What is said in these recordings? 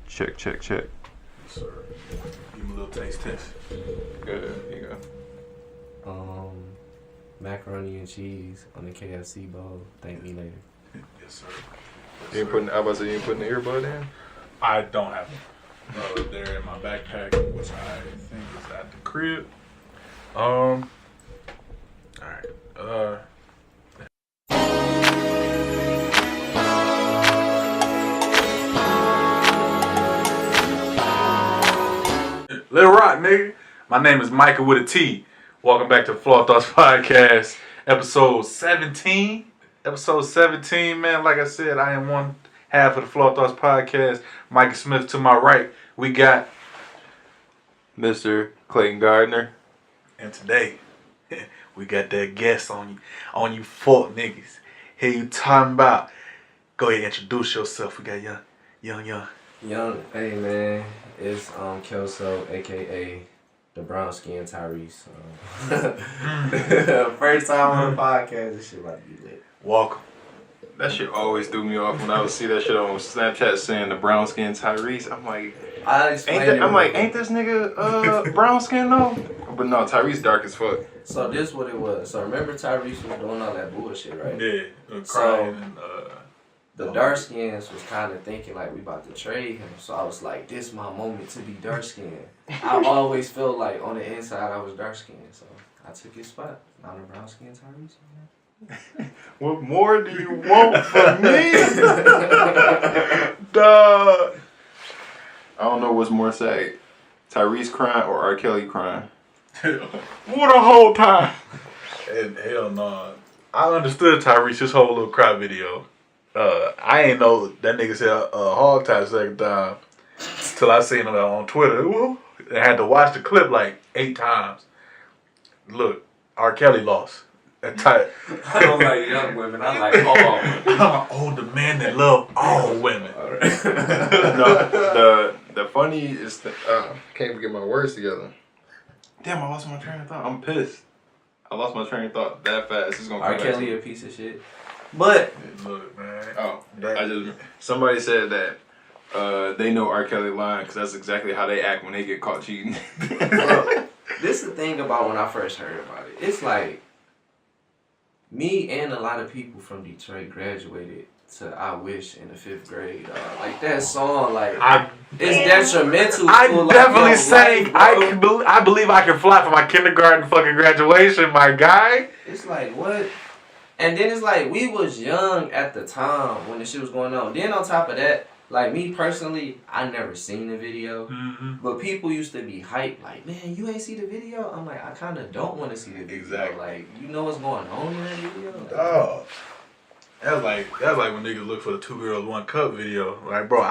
Check. Yes, sir. Give me a little taste test. Good. Here you go. Macaroni and cheese on the KFC bowl. Thank me later. Yes, sir. You ain't putting. I was about to say you ain't putting the earbud in. I don't have them. They're in my backpack, which I think is at the crib. All right. Let it rock, nigga. My name is Micah with a T. Welcome back to Flawed Thoughts Podcast, episode 17. Episode 17, man. Like I said, I am one half of the Flawed Thoughts Podcast. Micah Smith to my right. We got Mr. Clayton Gardner. And today, we got that guest on you fuck niggas. Here you talking about. Go ahead and introduce yourself. We got young. Hey man, it's Kelso, aka the brown skin Tyrese. First time on the podcast, this shit about to be lit. Welcome. That shit always threw me off when I would see that shit on Snapchat saying the brown skin Tyrese. I'm like, ain't this nigga brown skin though? But no, Tyrese dark as fuck. So this what it was. So remember Tyrese was doing all that bullshit, right? Yeah, crying and the dark skins was kind of thinking like we about to trade him. So I was like, this my moment to be dark skinned. I always felt like on the inside I was dark skinned, so I took his spot. Now the brown skin Tyrese. What more do you want from me? Duh. I don't know what's more sad. Tyrese crying or R. Kelly crying. What a whole time. And hell no. I understood Tyrese's whole little cry video. I ain't know that nigga said hog tie second time till I seen it on Twitter. I had to watch the clip like 8 times. Look, R. Kelly lost. I don't like young women. I like all women. I'm an older man that love all women. All right. No, the funny is that can't even get my words together. Damn, I lost my train of thought. I'm pissed. I lost my train of thought that fast. It's gonna R. come back Kelly to a piece of shit. But look, man. Somebody said that they know R. Kelly lying because that's exactly how they act when they get caught cheating. Bro, this is the thing about when I first heard about it. It's like me and a lot of people from Detroit graduated to I Wish in the 5th grade. Like that song, like it's detrimental. I'm definitely saying I believe I can fly for my kindergarten fucking graduation, my guy. It's like what? And then it's like we was young at the time when the shit was going on. Then on top of that, like me personally, I never seen the video, but people used to be hyped like, man, you ain't see the video? I'm like, I kind of don't want to see the video. Exactly. Like, you know what's going on in that video? Like, oh. That's like when niggas look for the 2 Girls 1 Cup video. Like, bro,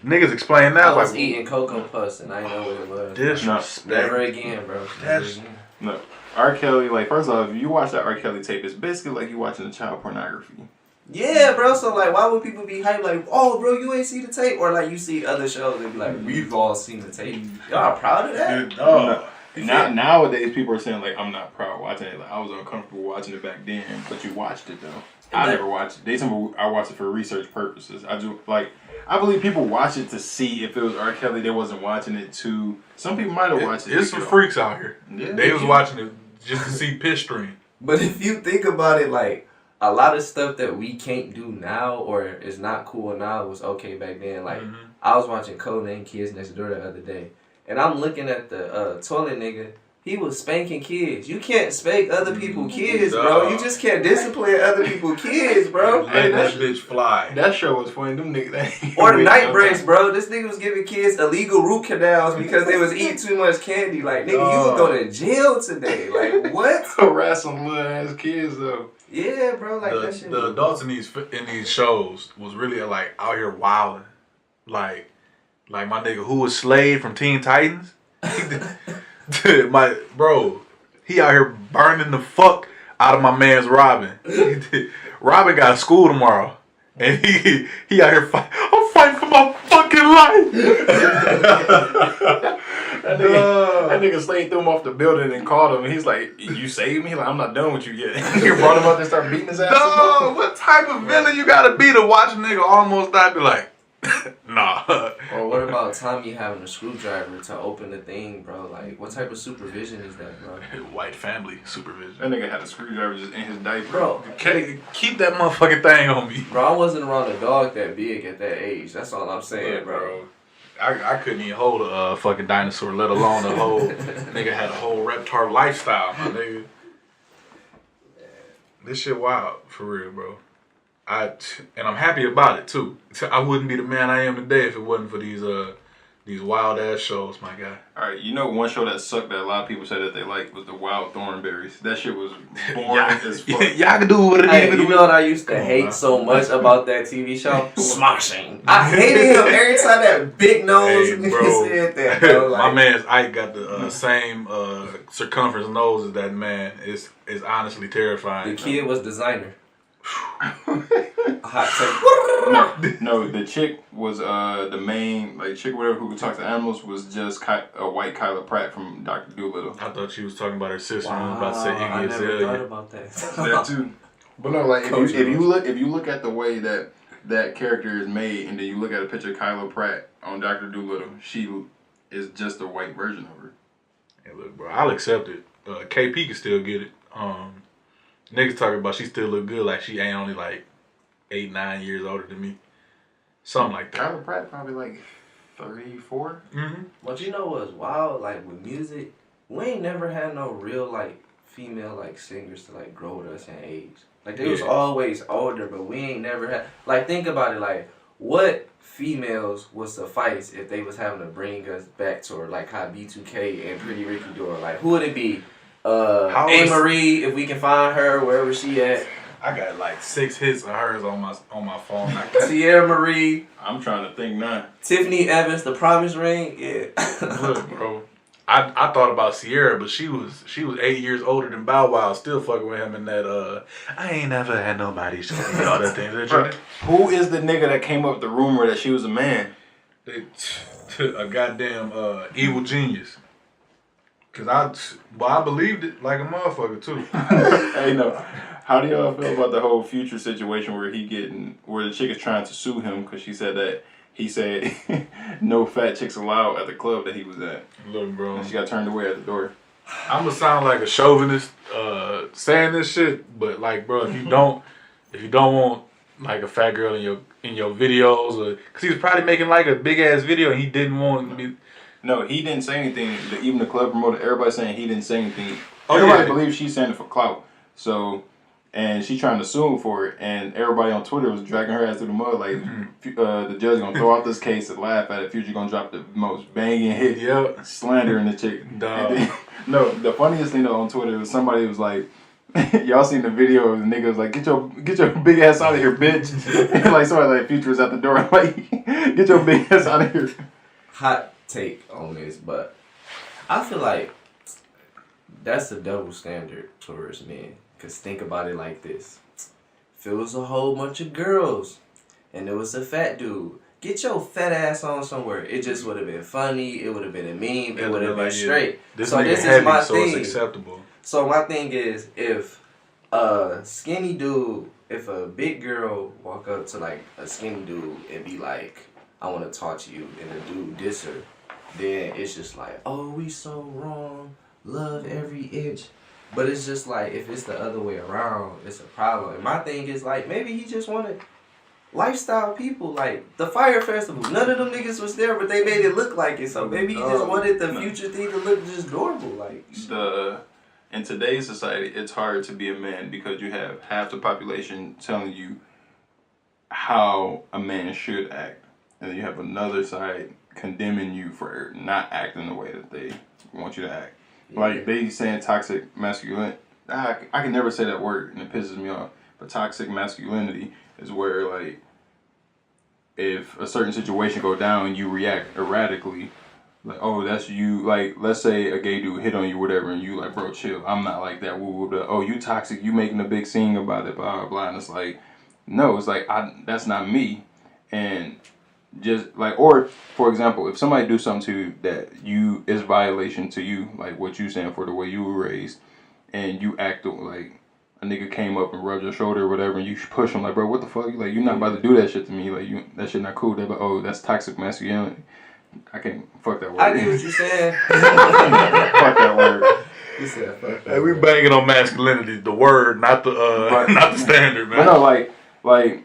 niggas explain that. I was like, eating Cocoa Puffs and I didn't know what it was. Disrespect. Never again, bro. Never again. No. R. Kelly, like, first off, if you watch that R. Kelly tape, it's basically like you watching the child pornography. Yeah, bro. So, like, why would people be hyped like, oh, bro, you ain't see the tape? Or, like, you see other shows and be like, we've all seen the tape. Y'all proud of that? No. Nowadays, people are saying, like, I'm not proud watching it. Like, I was uncomfortable watching it back then, but you watched it, though. I never watched it. They tell me I watched it for research purposes. I believe people watch it to see if it was R. Kelly. They wasn't watching it to. Some people might have watched it. There's some freaks out here. Yeah, they was watching it just to see piss stream. But if you think about it, like, a lot of stuff that we can't do now or is not cool now was okay back then. Like, I was watching Codename Kids Next Door the other day, and I'm looking at the toilet nigga. He was spanking kids. You can't spank other people's kids, bro. You just can't discipline other people's kids, bro. Let that bitch fly. That show was funny. Them niggas. Or the night breaks, bro. This nigga was giving kids illegal root canals because they was eating too much candy. Like, nigga, you would go to jail today. Like, what? Harassing little ass kids, though. Yeah, bro. Like, that shit. The adults in these shows was really, like, out here wilding. Like my nigga who was Slade from Teen Titans. He out here burning the fuck out of my man's Robin. Robin got school tomorrow, and he out here fighting. I'm fighting for my fucking life. That nigga Slade threw him off the building and called him, and he's like, "You saved me." He's like, "I'm not done with you yet." You brought him out there and start beating his ass. No, what type of villain you gotta be to watch a nigga almost die? Be like, nah. Oh about Tommy having a screwdriver to open the thing, bro. Like, what type of supervision is that, bro? White family supervision. That nigga had a screwdriver just in his diaper. Bro, Keep that motherfucking thing on me. Bro, I wasn't around a dog that big at that age. That's all I'm saying, bro. I couldn't even hold a fucking dinosaur, let alone a whole nigga had a whole reptar lifestyle, my nigga. This shit wild, for real, bro. And I'm happy about it too. I wouldn't be the man I am today if it wasn't for these wild ass shows, my guy. All right, you know one show that sucked that a lot of people said that they liked was the Wild Thornberries. That shit was boring as fuck. Y'all can do what it is. You know what I used to hate so much about that TV show? Smashing. I hated him every time that big nose nigga said that, bro. Like, my man's Ike got the same circumference nose as that man. It's honestly terrifying. The kid was designer. Hot take. No, the chick was the main chick whatever who talks to animals was just a white Kyla Pratt from Dr. Dolittle. I thought she was talking about her sister. Wow, I was about to say Iggy I never Azalea. thought about that. That too. But no, like if you look at the way that character is made, and then you look at a picture of Kyla Pratt on Dr. Dolittle, she is just a white version of her. Hey, look, bro, I'll accept it. KP can still get it. Niggas talking about she still look good, like she ain't only 8-9 years older than me. Something like that. Kyla Pratt probably 34. Mm-hmm. But you know what's wild? Like with music, we ain't never had no real female singers to grow with us in age. Like they was always older, but we ain't never had think about it, what females would suffice if they was having to bring us back to her, how B2K and Pretty Ricky do it? Who would it be? A-Marie, if we can find her wherever she at. I got 6 hits of hers on my phone. Sierra Marie. I'm trying to think now. Tiffany Evans, The Promise Ring. Yeah. Look, bro. I thought about Sierra, but she was 8 years older than Bow Wow, still fucking with him in that I ain't never had nobody show me all that things. Who is the nigga that came up with the rumor that she was a man? A goddamn evil genius. Cause I believed it like a motherfucker too. Hey, no. How do y'all feel about the whole Future situation where the chick is trying to sue him because she said that he said no fat chicks allowed at the club that he was at. Look, bro, and she got turned away at the door. I'm gonna sound like a chauvinist saying this shit, but bro, if you don't want a fat girl in your videos, or because he was probably making a big ass video and he didn't want me. No, he didn't say anything. Even the club promoter, everybody saying he didn't say anything. Oh, everybody believes she's saying it for clout. So, and she's trying to sue him for it. And everybody on Twitter was dragging her ass through the mud. The judge gonna throw out this case and laugh at it. Future gonna drop the most banging hit, slandering the chick. No, the funniest thing though on Twitter was somebody was like, y'all seen the video of the nigga was like, get your big ass out of here, bitch. And somebody Future was at the door get your big ass out of here. Hot take on this, but I feel like that's a double standard towards men. Cause think about it like this: if it was a whole bunch of girls and it was a fat dude, get your fat ass on somewhere. It just would have been funny. It would have been a meme. It would have been straight. This is my thing. It's acceptable. So my thing is, if a skinny dude, if a big girl walk up to a skinny dude and be like, I want to talk to you, and the dude diss her, then it's just oh, we so wrong, love every inch. But it's just if it's the other way around, it's a problem. And my thing is maybe he just wanted lifestyle people, the Fire Festival. None of them niggas was there, but they made it look like it. So maybe he just wanted the Future thing to look just normal. In today's society, it's hard to be a man because you have half the population telling you how a man should act, and then you have another side condemning you for not acting the way that they want you to act. Yeah. They saying toxic masculinity. I can never say that word and it pisses me off. But toxic masculinity is where if a certain situation go down and you react erratically, oh, that's you. Let's say a gay dude hit on you, whatever, and you bro, chill. I'm not like that. Woo, woo, blah. Oh, you toxic. You making a big scene about it. Blah blah. And it's no, it's that's not me. And just or for example, if somebody do something to you that is violation to you, what you stand for, the way you were raised, and you act a nigga came up and rubbed your shoulder or whatever, and you push him bro, what the fuck? You're not about to do that shit to me. That shit not cool. They're oh, that's toxic masculinity. I can't fuck that word. I get what you're saying. Fuck that word. You said fuck that Hey, we word. banging on masculinity, the word, not the not the standard, man. But no, like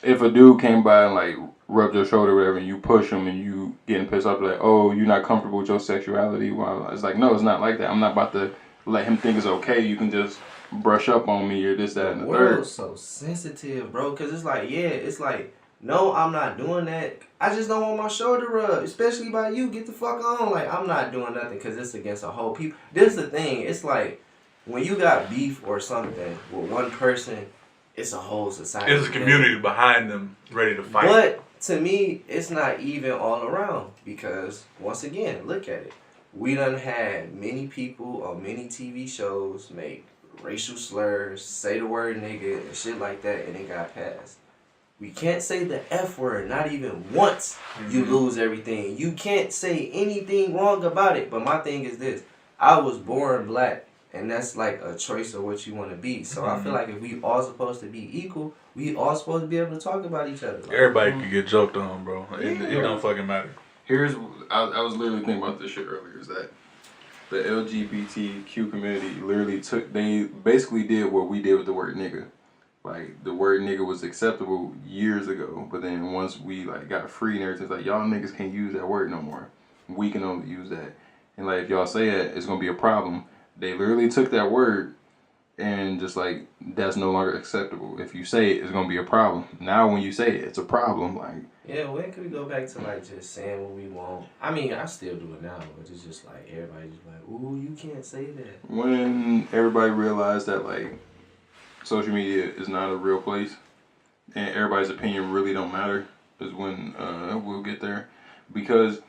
if a dude came by and like rubbed your shoulder or whatever, and you push him and you getting pissed off, like, oh, you're not comfortable with your sexuality. Well, it's like, no, it's not like that. I'm not about to let him think it's okay. You can just brush up on me or this, that, and the third. The world's so sensitive, bro, because it's like, no, I'm not doing that. I just don't want my shoulder rubbed, especially by you. Get the fuck on. Like, I'm not doing nothing because it's against a whole people. This is the thing. It's like, when you got beef or something with one person, it's a whole society. There's a community behind them ready to fight. But to me, it's not even all around because, once again, look at it. We done had many people on many TV shows make racial slurs, say the word nigga and shit like that, and it got passed. We can't say the F word, not even once. You lose everything. You can't say anything wrong about it. But my thing is this. I was born black, and that's like a choice of what you want to be. So I feel like if we all supposed to be equal, we all supposed to be able to talk about each other. Like, Everybody could get joked on, bro. It don't fucking matter. I was literally thinking about this shit earlier, is that the LGBTQ community they basically did what we did with the word nigga. Like, the word nigga was acceptable years ago, but then once we like got free and everything, it's like, y'all niggas can't use that word no more. We can only use that. And like, if y'all say it, it's gonna be a problem. They literally took that word and just like, that's no longer acceptable. If you say it, it's gonna be a problem. Now when you say it, it's a problem. Like, yeah, when can we go back to like just saying what we want? I mean, I still do it now, but it's just like everybody just like, ooh, you can't say that. when everybody realized that like social media is not a real place and everybody's opinion really don't matter, is when we'll get there. Because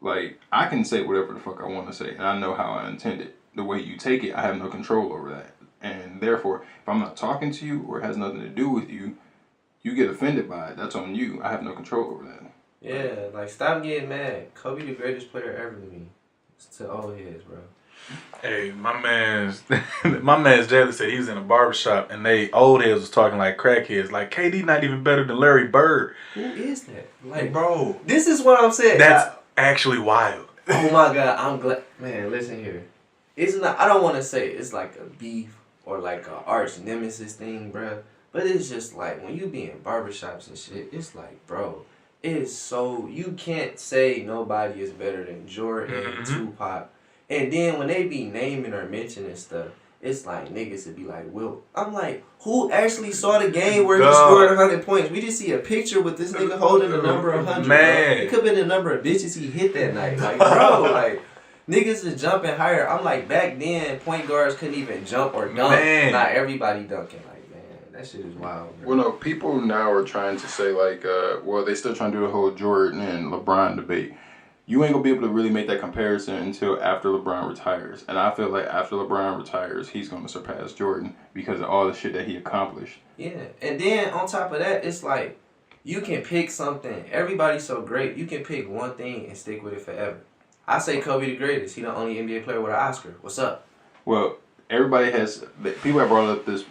like, I can say whatever the fuck I want to say and I know how I intend it. The way you take it, I have no control over that. And therefore, if I'm not talking to you or it has nothing to do with you, you get offended by it. That's on you. I have no control over that. Yeah, like, stop getting mad. Kobe the greatest player ever to me. It's to old heads, bro. Hey, my man's Jalen said he was in a barbershop and they old heads was talking like crackheads. Like, KD not even better than Larry Bird. Who is that? Like, bro, this is what I'm saying. that's actually wild. Oh my God, I'm glad. Man, listen here. It's not, I don't want to say it's like a beef or like a arch nemesis thing, bro. But it's just like, when you be in barbershops and shit, it's like, bro, it is so, you can't say nobody is better than Jordan, Tupac. And then when they be naming or mentioning stuff, it's like niggas would be like, Will. I'm like, who actually saw the game where he scored 100 points? We just see a picture with this nigga holding the number 100. Man. Bro. It could have been the number of bitches he hit that night. Like, bro, like, niggas is jumping higher. I'm like, back then, point guards couldn't even jump or dunk. Man. Not everybody dunking. Like, man, that shit is wild, bro. Well, no, people now are trying to say like, they still trying to do the whole Jordan and LeBron debate. You ain't gonna be able to really make that comparison until after LeBron retires. And I feel like after LeBron retires, he's gonna surpass Jordan because of all the shit that he accomplished. Yeah, and then on top of that, it's like, you can pick something. Everybody's so great. You can pick one thing and stick with it forever. I say Kobe the greatest. He the only NBA player with an Oscar. What's up? Well, everybody has, people have brought up this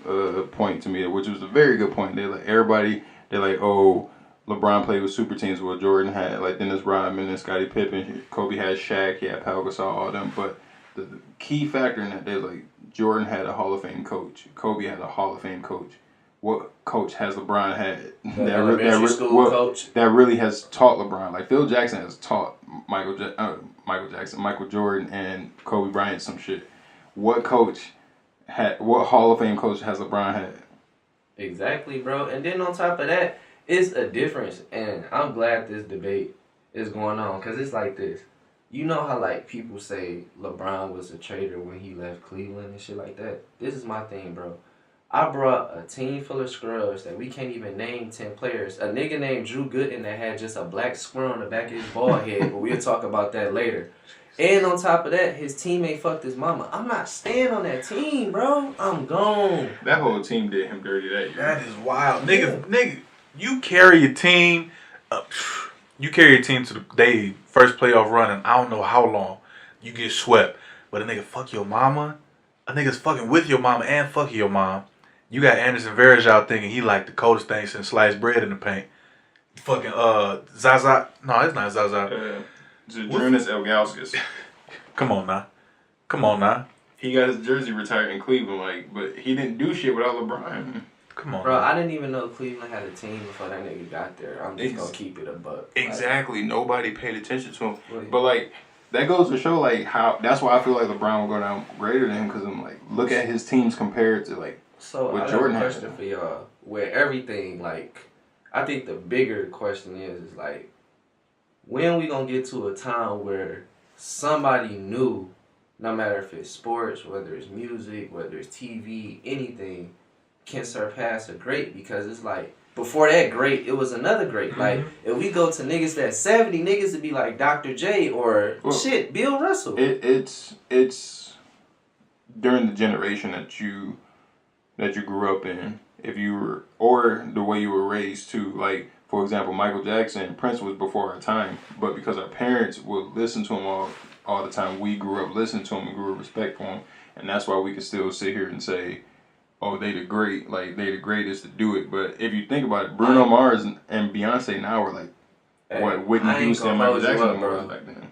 point to me, which was a very good point. They're like, oh, LeBron played with super teams. Well, Jordan had like Dennis Rodman and Scottie Pippen. Kobe had Shaq. He had Pau Gasol, all them. But the key factor in that, they're like, Jordan had a Hall of Fame coach. Kobe had a Hall of Fame coach. What coach has LeBron had? That really has taught LeBron. Like, Phil Jackson has taught Michael Jordan, and Kobe Bryant some shit. What Hall of Fame coach has LeBron had? Exactly, bro. And then on top of that, it's a difference, and I'm glad this debate is going on, because it's like this. You know how, like, people say LeBron was a traitor when he left Cleveland and shit like that? This is my thing, bro. I brought a team full of scrubs that we can't even name 10 players. A nigga named Drew Gooden that had just a black square on the back of his bald head, but we'll talk about that later. And on top of that, his teammate fucked his mama. I'm not staying on that team, bro. I'm gone. That whole team did him dirty that year. That is wild. Nigga, you carry your team to the first playoff run, and I don't know how long you get swept. But a nigga fuck your mama, a nigga's fucking with your mama and fucking your mom. You got Anderson Varejao thinking he like the coldest thing since sliced bread in the paint. fucking Zaza. No, it's not Zaza. Jadrunas Elgauskas. Come on now. He got his jersey retired in Cleveland, like, but he didn't do shit without LeBron. Come on, bro. man. I didn't even know Cleveland had a team before that nigga got there. I'm just gonna keep it a buck. Exactly. Like, nobody paid attention to him. Right. But like that goes to show like how. That's why I feel like LeBron will go down greater than him because I'm like look at his teams compared to like. So what I Jordan got a had. question for y'all. Where everything like, I think the bigger question is like, when we gonna get to a time where somebody new, no matter if it's sports, whether it's music, whether it's TV, anything, can surpass a great? Because it's like, before that great, it was another great. Mm-hmm. Like, if we go to niggas that's 70, niggas would be like Dr. J or Bill Russell. It's during the generation that you grew up in, if you were, or the way you were raised too. Like, for example, Michael Jackson, Prince was before our time, but because our parents would listen to him all the time, we grew up listening to him and grew up respect for him, and that's why we can still sit here and say, oh, they the greatest to do it. But if you think about it, Bruno Mars and Beyonce now are like what Whitney Houston and Michael Jackson was back then.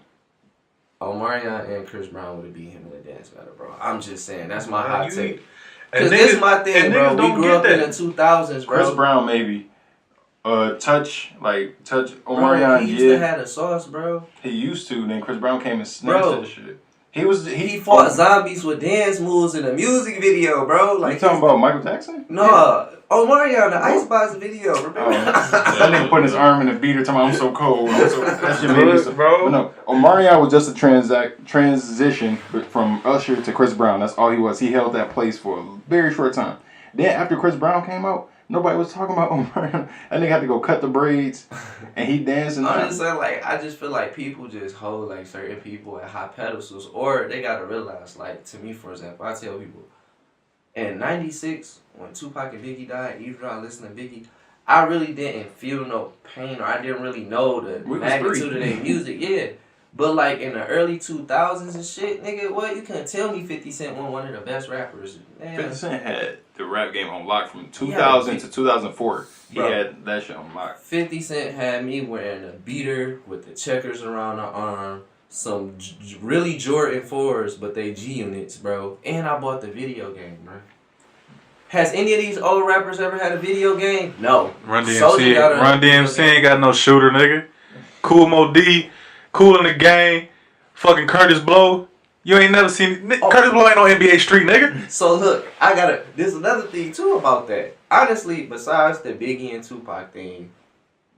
Omarion and Chris Brown would have beat him in a dance battle, bro. I'm just saying, that's my hot take. Because this is my thing, bro. We grew up in the 2000s, bro. Chris Brown, maybe. Touch Omarion, bro, he used to have the sauce, bro. He used to, then Chris Brown came and snatched that shit. He fought zombies with dance moves in a music video, bro. Like, you talking about Michael Jackson? No, Omarion, the Icebox video. Remember? That nigga putting his arm in the beater, talking about I'm so cold. That shit made me so, bro. But no, Omarion was just a transition from Usher to Chris Brown. That's all he was. He held that place for a very short time. Then after Chris Brown came out, nobody was talking about Omarion. That nigga had to go cut the braids, and he dancing. I'm just saying, like, I just feel like people just hold like certain people at high pedestals, or they gotta realize, like, to me, for example, I tell people, in '96 when Tupac and Biggie died, even though I listened to Biggie, I really didn't feel no pain, or I didn't really know the magnitude of their music. Yeah. But like in the early 2000s and shit, nigga, what? You couldn't tell me 50 Cent was one of the best rappers. Man. 50 Cent had the rap game on lock from 2000 to 2004. He had that shit on lock. 50 Cent had me wearing a beater with the checkers around the arm, some really Jordan 4s, but they G units, bro. And I bought the video game, bro. Has any of these old rappers ever had a video game? No. Run DMC ain't got no shooter, nigga. Cool Mo D. Cool in the game, fucking Curtis Blow. You ain't never seen Curtis Blow ain't on NBA Street, nigga. So look, there's another thing too about that. Honestly, besides the Biggie and Tupac thing,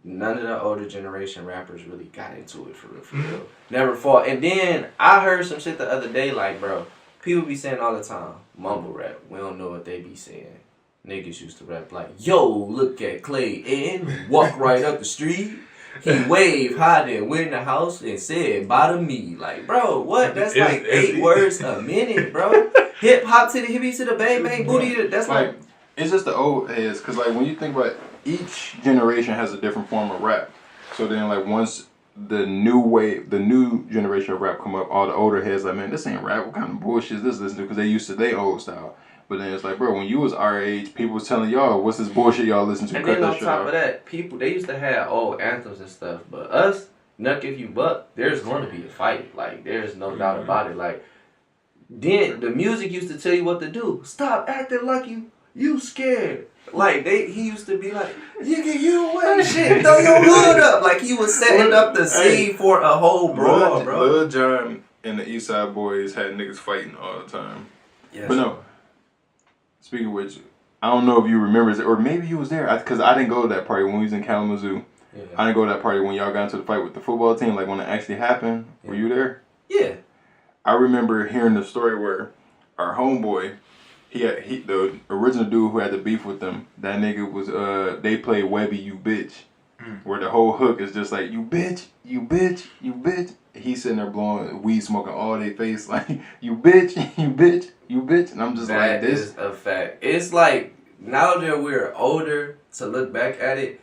none of the older generation rappers really got into it for real. Never fought. And then I heard some shit the other day, like, bro, people be saying all the time, mumble rap. We don't know what they be saying. Niggas used to rap like, yo, look at Clay and walk right up the street. He waved high and went in the house and said, bottom me. Like, bro, what? That's like 8 words a minute, bro. Hip hop to the hippie to the bang bang booty. That's like it's just the old heads. Because, like, when you think about it, each generation has a different form of rap. So then, like, once the new generation of rap come up, all the older heads like, man, this ain't rap. What kind of bullshit is this listening to? Because they used to their old style. But then it's like, bro, when you was our age, people was telling y'all, what's this bullshit y'all listen to? And then on top of that, people, they used to have old anthems and stuff. But us, Nuck If You Buck, there's going to be a fight. Like, there's no doubt about it. Like, then the music used to tell you what to do. Stop acting like you scared. Like, he used to be like, you away, shit, throw your hood up. Like, he was setting up the scene for a whole brawl, bro. Lil Jon and the Eastside Boys had niggas fighting all the time. Yes. But no. Speaking of which, I don't know if you remember it, or maybe you was there, because I didn't go to that party when we was in Kalamazoo. Yeah. I didn't go to that party when y'all got into the fight with the football team, like when it actually happened. Yeah. Were you there? Yeah. I remember hearing the story where our homeboy, the original dude who had the beef with them, that nigga was, they played Webby, you bitch. Where the whole hook is just like, you bitch, you bitch, you bitch. He's sitting there blowing weed, smoking all day face like, you bitch, you bitch, you bitch. And I'm just like, this is a fact. It's like, now that we're older, to look back at it,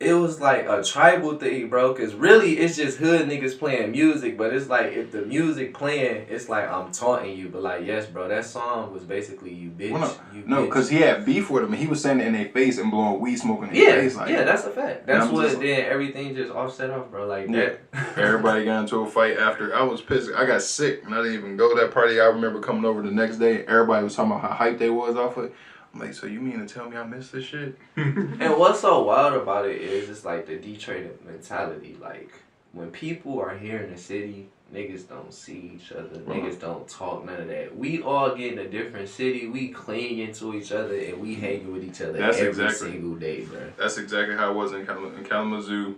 it was like a tribal thing, bro. Cause really, it's just hood niggas playing music. But it's like if the music playing, it's like I'm taunting you. But like, yes, bro, that song was basically you bitch. Well, you no, bitch. because he had beef with him, and he was saying it in their face and blowing weed smoke in their face. Like, yeah, that's a fact. That's what just, then everything just offset off, bro. Like yeah. that. Everybody got into a fight after. I was pissed. I got sick, and I didn't even go to that party. I remember coming over the next day. Everybody was talking about how hyped they was off it. I'm like, so you mean to tell me I missed this shit? And what's so wild about it is it's like the Detroit mentality. Like when people are here in the city, niggas don't see each other. Niggas don't talk, none of that. We all get in a different city. We cling into each other and we hanging with each other every single day, bro. That's exactly how it was in Kalamazoo.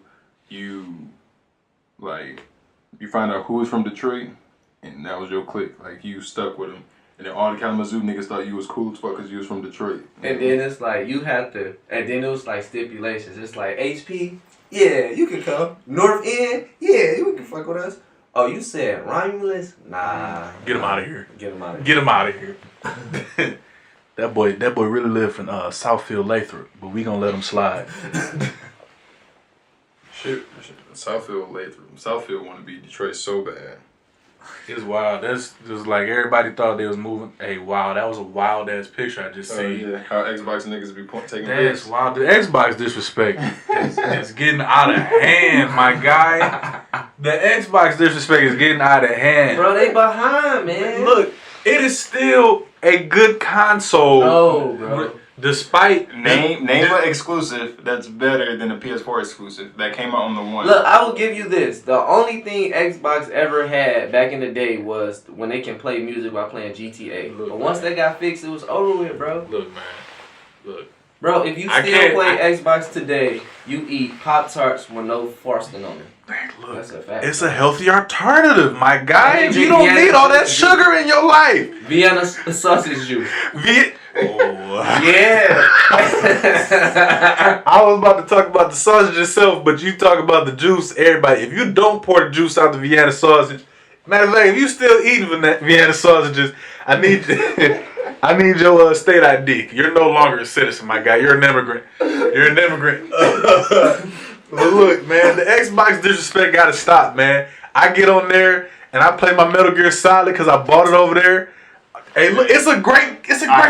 You find out who was from Detroit, and that was your clique. Like you stuck with them. And then all the Kalamazoo niggas thought you was cool as fuck because you was from Detroit. And then it's like, you have to, and then it was like stipulations. It's like, HP, yeah, you can come. North End, yeah, you can fuck with us. Oh, you said Romulus? Nah. Get him out of here. Get him out of here. Get him out of here. That boy really lived in Southfield, Lathrop, but we gonna let him slide. Shit. Southfield want to be Detroit so bad. It's wild. That's just like everybody thought they was moving. Hey, wow, that was a wild ass picture I just seen. Yeah, how Xbox niggas be taking That's wild. The Xbox disrespect is getting out of hand, my guy. The Xbox disrespect is getting out of hand. Bro, they behind, man. Look, it is still a good console. No, bro. Despite name an exclusive that's better than a PS4 exclusive that came out on the one. Look, I will give you this. The only thing Xbox ever had back in the day was when they can play music while playing GTA. But once that got fixed, it was over with, bro. Look, man. Look. Bro, if you still play Xbox today, you eat Pop-Tarts with no frosting on them. Look, that's a fact. It's a healthy alternative, my guy. You don't need all that sugar in your life. Vienna sausage juice. Yeah. I was about to talk about the sausage itself, but you talk about the juice. Everybody, if you don't pour the juice out the Vienna sausage, matter of fact, if you still eating Vienna sausages, I need your state ID. You're no longer a citizen, my guy. You're an immigrant. But look, man, the Xbox disrespect gotta stop, man. I get on there and I play my Metal Gear Solid because I bought it over there. Hey, look, it's a great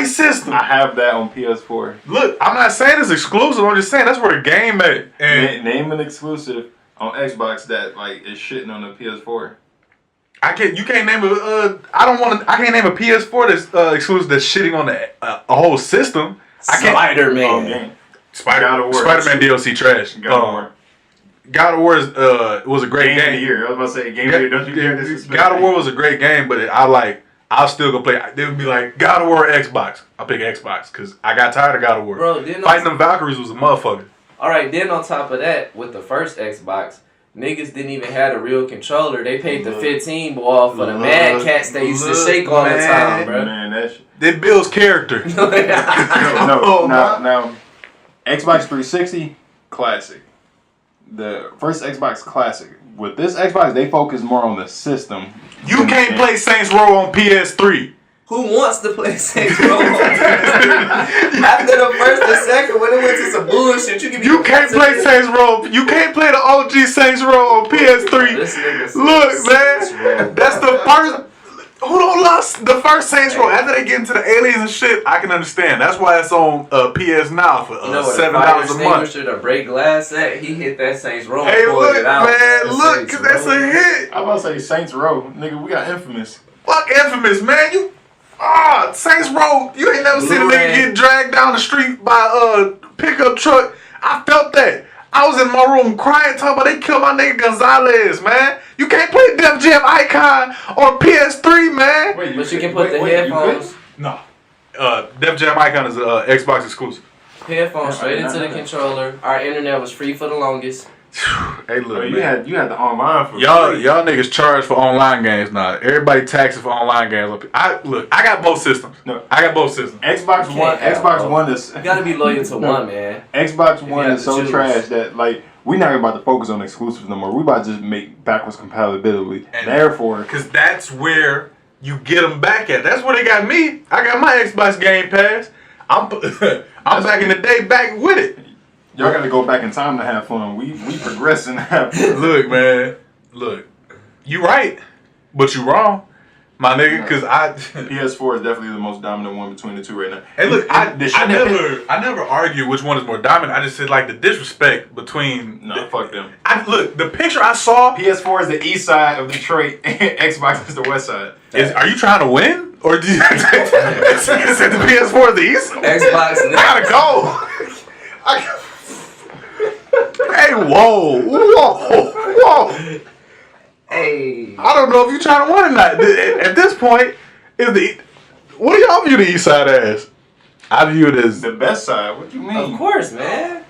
system. I have that on PS4. Look, I'm not saying it's exclusive. I'm just saying that's where the game at. And name an exclusive on Xbox that is shitting on the PS4. You can't name I can't name a PS4 that's exclusive that's shitting on a whole system. Spider-Man. Spider-Man DLC trash. God of War was a great game. Of the year. I was about to say game of the year. Don't you dare disrespect. God of War was a great game, but I'll still go play. They would be like, God of War or Xbox. I'll pick Xbox because I got tired of God of War. Bro, fighting them Valkyries was a motherfucker. Alright, then on top of that, with the first Xbox, niggas didn't even have a real controller. They paid the 15 ball for the Mad Cats they used to shake all the time, bro. Man, that shit. It builds character. No. Now, Xbox 360, classic. The first Xbox classic. With this Xbox, they focus more on the system. You can't play Saints Row on PS3. Who wants to play Saints Row on PS3? After the first and second, when it went to some bullshit, you can't play Saints Row. You can't play the OG Saints Row on PS3. Look, man, that's the first. Who don't love the first Saints Row? After they get into the aliens and shit, I can understand. That's why it's on PS Now for $7 a month. To break glass at, he hit that Saints Row. Hey, look, it out, man, look, cause that's a hit. I'm about to say Saints Row, nigga. We got Infamous. Fuck Infamous, man. Saints Row. You ain't never seen a nigga get dragged down the street by a pickup truck. I felt that. I was in my room crying, talking about they killed my nigga Gonzalez, man. You can't play Def Jam Icon on PS3, man. But you can put the headphones. No. Def Jam Icon is Xbox exclusive. Headphones straight into the controller. Our internet was free for the longest. Hey, look, man. You had the online for y'all niggas charge for online games now. Everybody taxes for online games. I got both systems. No, I got both systems. Xbox One is. You gotta be loyal to one, man. Xbox One is so trash that we're not about to focus on exclusives no more. We about to just make backwards compatibility. And therefore, because that's where you get them back at. That's where they got me. I got my Xbox Game Pass. I'm back in the day back with it. Y'all got to go back in time to have fun. We progress and have fun. Look, man. Look. You right, but you wrong. My nigga, because PS4 is definitely the most dominant one between the two right now. Hey, look, I never argue which one is more dominant. I just said like the disrespect between. No, fuck them. Look, the picture I saw. PS4 is the east side of Detroit. Xbox is the west side. Are you trying to win, or do you say the PS4 is the east? Xbox. I gotta go. Hey, whoa. Hey. I don't know if you're trying to win or not. At this point, what do y'all view the east side as? I view it as the best side. What you mean? Of course, man.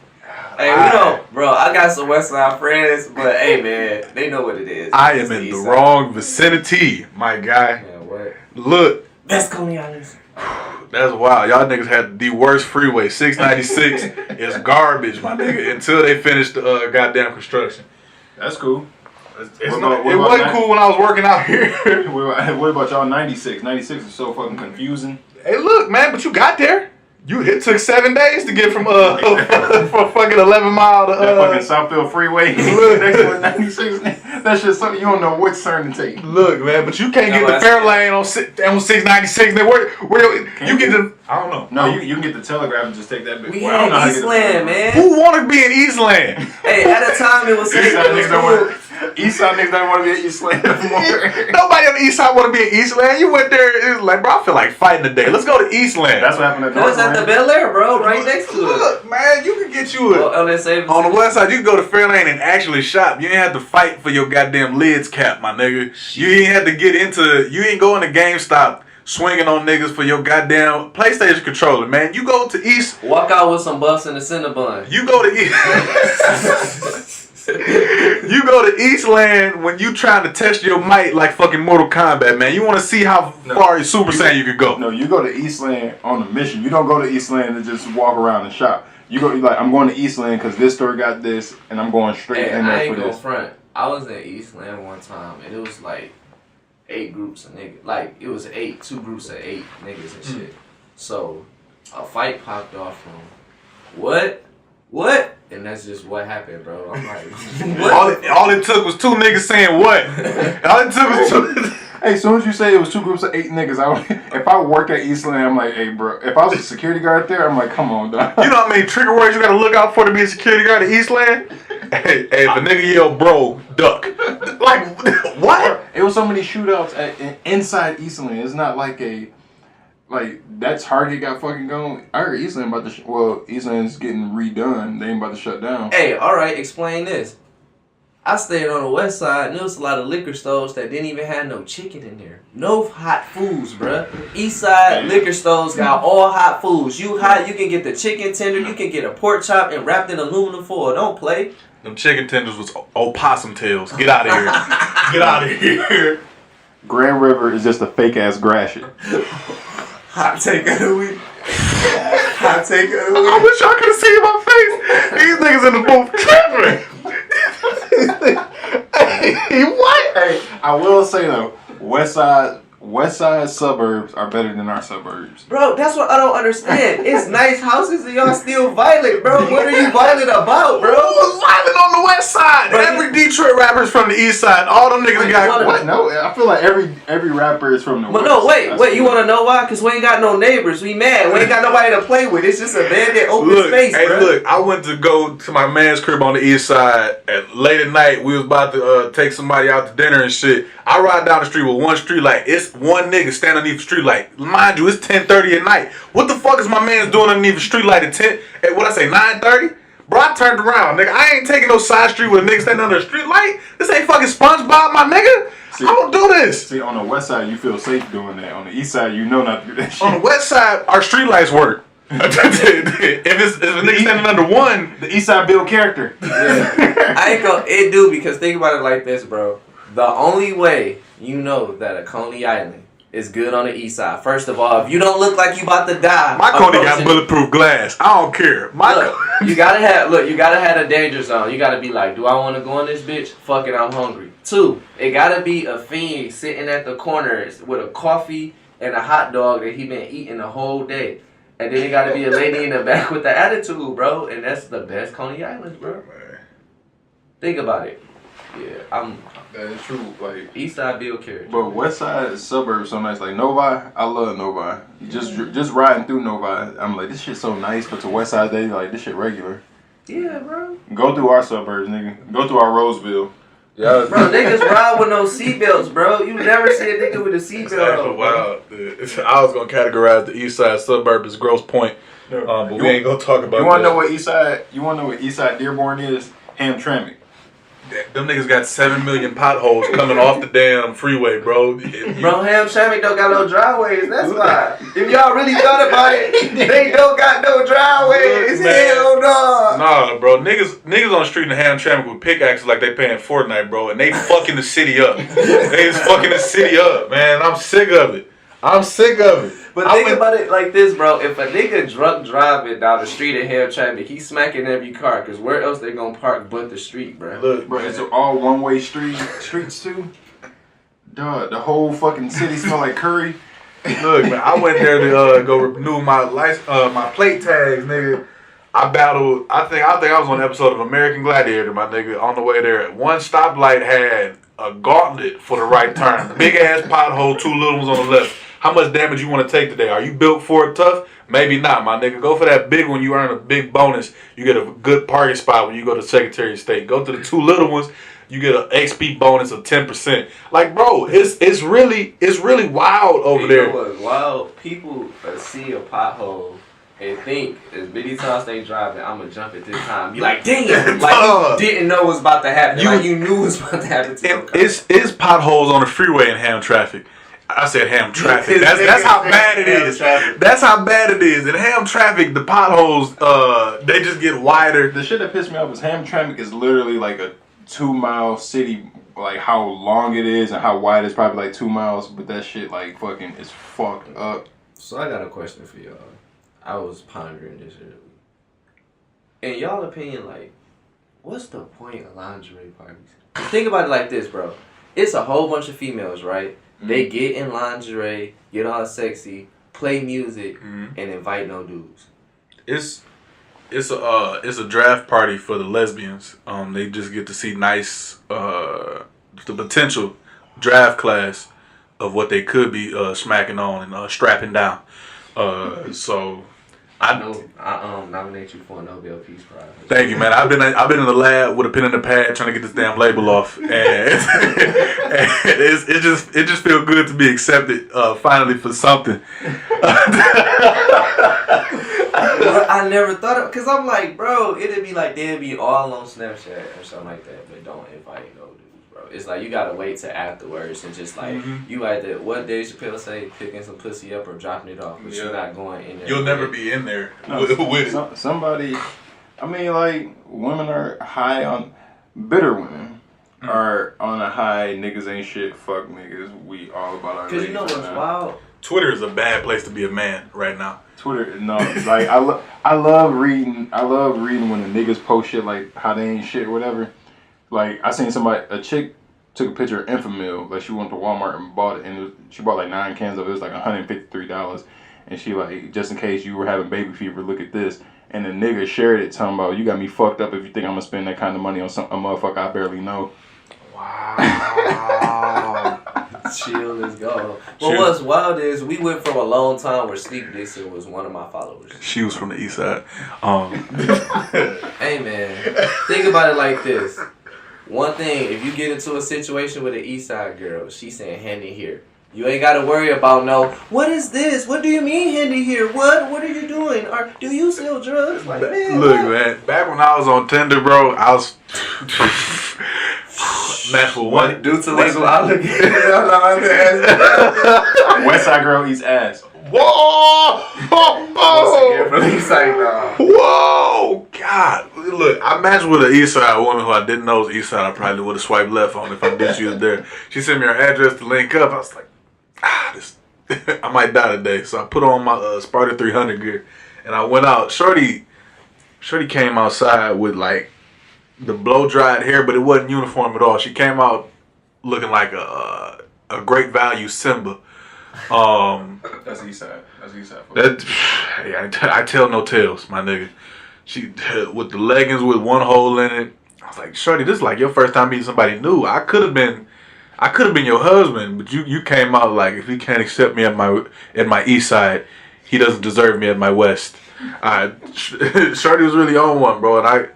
Hey, bro, I got some Westside friends, but hey, man, they know what it is. I am in the wrong vicinity, my guy. Man, what? Look. Best Coney Islands. That's wild. Y'all niggas had the worst freeway. 696 is garbage, my nigga, until they finished the goddamn construction. That's cool. It wasn't cool when I was working out here. What about y'all 96? 96 is so fucking confusing. Hey, look, man, but you got there. It took 7 days to get from from fucking 11 mile to that fucking Southfield Freeway next to 96. That shit something you don't know which turn to take. Look, man, but you can't get the fair lane on 696. Where you get the I don't know. No, you can get the Telegraph and just take that bit. We had Eastland, man. Who want to be in Eastland? Hey, at the time it was Eastside niggas don't want to be at Eastland anymore. Nobody on the Eastside want to be at Eastland. You went there, it was like, bro, I feel like fighting today. Let's go to Eastland. That's what happened at Northland. That was at the Bel Air, bro, right next to it. Look, man, you can get you on the west side, you can go to Fairlane and actually shop. You ain't have to fight for your goddamn lids cap, my nigga. You ain't have to you ain't going to GameStop swinging on niggas for your goddamn PlayStation controller, man. You go to East. Walk out with some buffs and a Cinnabon. You go to East. You go to Eastland when you trying to test your might like fucking Mortal Kombat, man. You want to see how far Super Saiyan you could go. No, you go to Eastland on a mission. You don't go to Eastland to just walk around and shop. You like, I'm going to Eastland because this store got this, and I'm going straight in there for this. Front. I was in Eastland one time, and it was like 8 groups of niggas. Like, it was 2 groups of 8 niggas and shit. So, a fight popped off from, what? And that's just what happened, bro. I'm like, what? All it took was 2 niggas saying what? All it took was 2. Hey, as soon as you say it was 2 groups of 8 niggas, if I worked at Eastland, I'm like, hey, bro. If I was a security guard there, I'm like, come on, dog. You know how many trigger words you gotta look out for to be a security guard at Eastland? Hey, if a nigga yell, bro, duck. Like, what? It was so many shootouts inside Eastland. It's not like that Target got fucking going. I heard Eastland about to Eastland's getting redone. They ain't about to shut down. Hey, alright, explain this. I stayed on the west side, and there was a lot of liquor stores that didn't even have no chicken in there. No hot foods, bruh. Eastside liquor stores got all hot foods. You can get the chicken tender, you can get a pork chop and wrapped in aluminum foil. Don't play. Them chicken tenders was opossum tails. Get out of here. Get out of here. Grand River is just a fake ass Gratiot. Hot take of the week. Hot take of the week. I wish y'all could have seen my face. These niggas in the booth tripping. Hey, what? Hey, I will say though, Westside suburbs are better than our suburbs. Bro, that's what I don't understand. It's nice houses and y'all still violent, bro. What are you violent about, bro? Who was violent on the west side? Bro, every Detroit rapper's from the east side. All them niggas got... What? No, I feel like every rapper is from the west. But no, wait. You want to know why? Because we ain't got no neighbors. We mad. We ain't got nobody to play with. It's just abandoned open space, bro. Look, I went to go to my man's crib on the east side. Late at night, we was about to take somebody out to dinner and shit. I ride down the street with one street light. It's one nigga standing underneath the street light. Mind you, it's 10:30 at night. What the fuck is my man's doing underneath the street light at 9:30? Bro, I turned around, nigga. I ain't taking no side street with a nigga standing under a street light. This ain't fucking SpongeBob, my nigga. I don't do this. See, on the west side, you feel safe doing that. On the east side, you know not to do that shit. On the west side, our street lights work. if a nigga standing under one, the east side build character. Yeah. It do, because think about it like this, bro. The only way you know that a Coney Island is good on the east side. First of all, if you don't look like you about to die, my Coney got bulletproof glass. I don't care. You gotta have a danger zone. You gotta be like, do I want to go in this bitch? Fuck it, I'm hungry. 2, it gotta be a fiend sitting at the corner with a coffee and a hot dog that he been eating the whole day. And then you gotta be a lady in the back with the attitude, bro. And that's the best Coney Island, bro. Man. Think about it. Yeah, That is true. Like Eastside Bill character. But Westside suburbs so nice. Like Novi, I love Novi. Just riding through Novi, I'm like, this shit so nice. But to Westside, they like this shit regular. Yeah, bro. Go through our suburbs, nigga. Go through our Roseville. Yeah, bro, niggas ride with no seatbelts, bro. You never see a nigga with a seatbelt on. Wow. I was gonna categorize the East Side suburb as Grosse Pointe, but we ain't gonna talk about. You wanna know what Eastside? You wanna know what Eastside Dearborn is? Hamtramck. Them niggas got 7 million potholes coming off the damn freeway, bro. Bro, Hamtramck don't got no driveways. That's why. If y'all really thought about it, they don't got no driveways. Hell no. Nah, bro. Niggas on the street in Hamtramck with pickaxes like they paying Fortnite, bro, and they fucking the city up. They just fucking the city up, man. I'm sick of it. But think about it like this, bro. If a nigga drunk driving down the street in Hamtramck, he's smacking every car, because where else they gonna park but the street, bro? Look, bro, it's all one-way streets too. Duh, the whole fucking city smell like curry. Look, man, I went there to go renew my my plate tags, nigga. I battled. I think I was on an episode of American Gladiator, my nigga. On the way there, one stoplight had a gauntlet for the right turn. Big ass pothole, 2 little ones on the left. How much damage you want to take today? Are you built for it tough? Maybe not, my nigga. Go for that big one. You earn a big bonus. You get a good parking spot when you go to Secretary of State. Go to the 2 little ones. You get an XP bonus of 10%. Like, bro, it's really wild over there. You know what's wild? People see a pothole and think as many times they driving, I'm gonna jump at this time. You like, damn, like you didn't know what's about to happen. You knew what's about to happen to you. It's potholes on the freeway in Ham traffic. I said ham traffic. That's how bad it is. That's how bad it is. In ham traffic, the potholes, they just get wider. The shit that pissed me off is Hamtramck is literally like a 2-mile city. Like how long it is and how wide it's probably like 2 miles. But that shit like fucking is fucked up. So I got a question for y'all. I was pondering this earlier. In y'all opinion, like, what's the point of lingerie parties? Think about it like this, bro. It's a whole bunch of females, right? They get in lingerie, get all sexy, play music, and invite no dudes. It's a draft party for the lesbians. They just get to see nice the potential draft class of what they could be smacking on and strapping down. So I nominate you for a Nobel Peace Prize. Thank you, man. I've been in the lab with a pen and a pad trying to get this damn label off, and it just feels good to be accepted finally for something. I never thought of, because I'm like, bro, it'd be like they'd be all on Snapchat or something like that, but don't invite no dudes, bro. It's like you gotta wait till afterwards and just like you either, what Dave Chappelle say, picking some pussy up or dropping it off, but you're not going in there. You'll never be in there with it. Somebody, I mean, like women are high on, bitter women are on a high. Niggas ain't shit. Fuck niggas. We all about our. Because you know what's wild? Twitter is a bad place to be a man right now. Twitter, no, like I love reading when the niggas post shit like how they ain't shit or whatever. Like I seen a chick took a picture of Enfamil, like she went to Walmart and bought it, and she bought like 9 cans of it. It was like $153, and she like, just in case you were having baby fever, look at this. And the nigga shared it, talking about, you got me fucked up if you think I'm gonna spend that kind of money on a motherfucker I barely know. Wow. Chill, let's go. Well, what's wild is we went from a long time where Sleep Dixon was one of my followers. She was from the east side. Hey man, think about it like this. One thing, if you get into a situation with an east side girl, she's saying, hand it here. You ain't got to worry about what is this? What do you mean, handy here? What are you doing? Or do you sell drugs? Like, man, look, man, back when I was on Tinder, bro, I was matched with one. Due to legal obligations. Westside girl eats ass. Whoa! Whoa! Whoa! God, look, I matched with an east side woman who I didn't know was east side. I probably would have swiped left on if I did she was there. She sent me her address to link up. I was like, this, I might die today. So I put on my Sparta 300 gear and I went out. Shorty came outside with like the blow dried hair, but it wasn't uniform at all. She came out looking like a great value Simba. That's Eastside. That's Eastside. I tell no tales, my nigga. She with the leggings with one hole in it. I was like, shorty, this is like your first time meeting somebody new. I could have been your husband, but you came out like, if he can't accept me at my east side, he doesn't deserve me at my west. Shorty was really on one, bro, and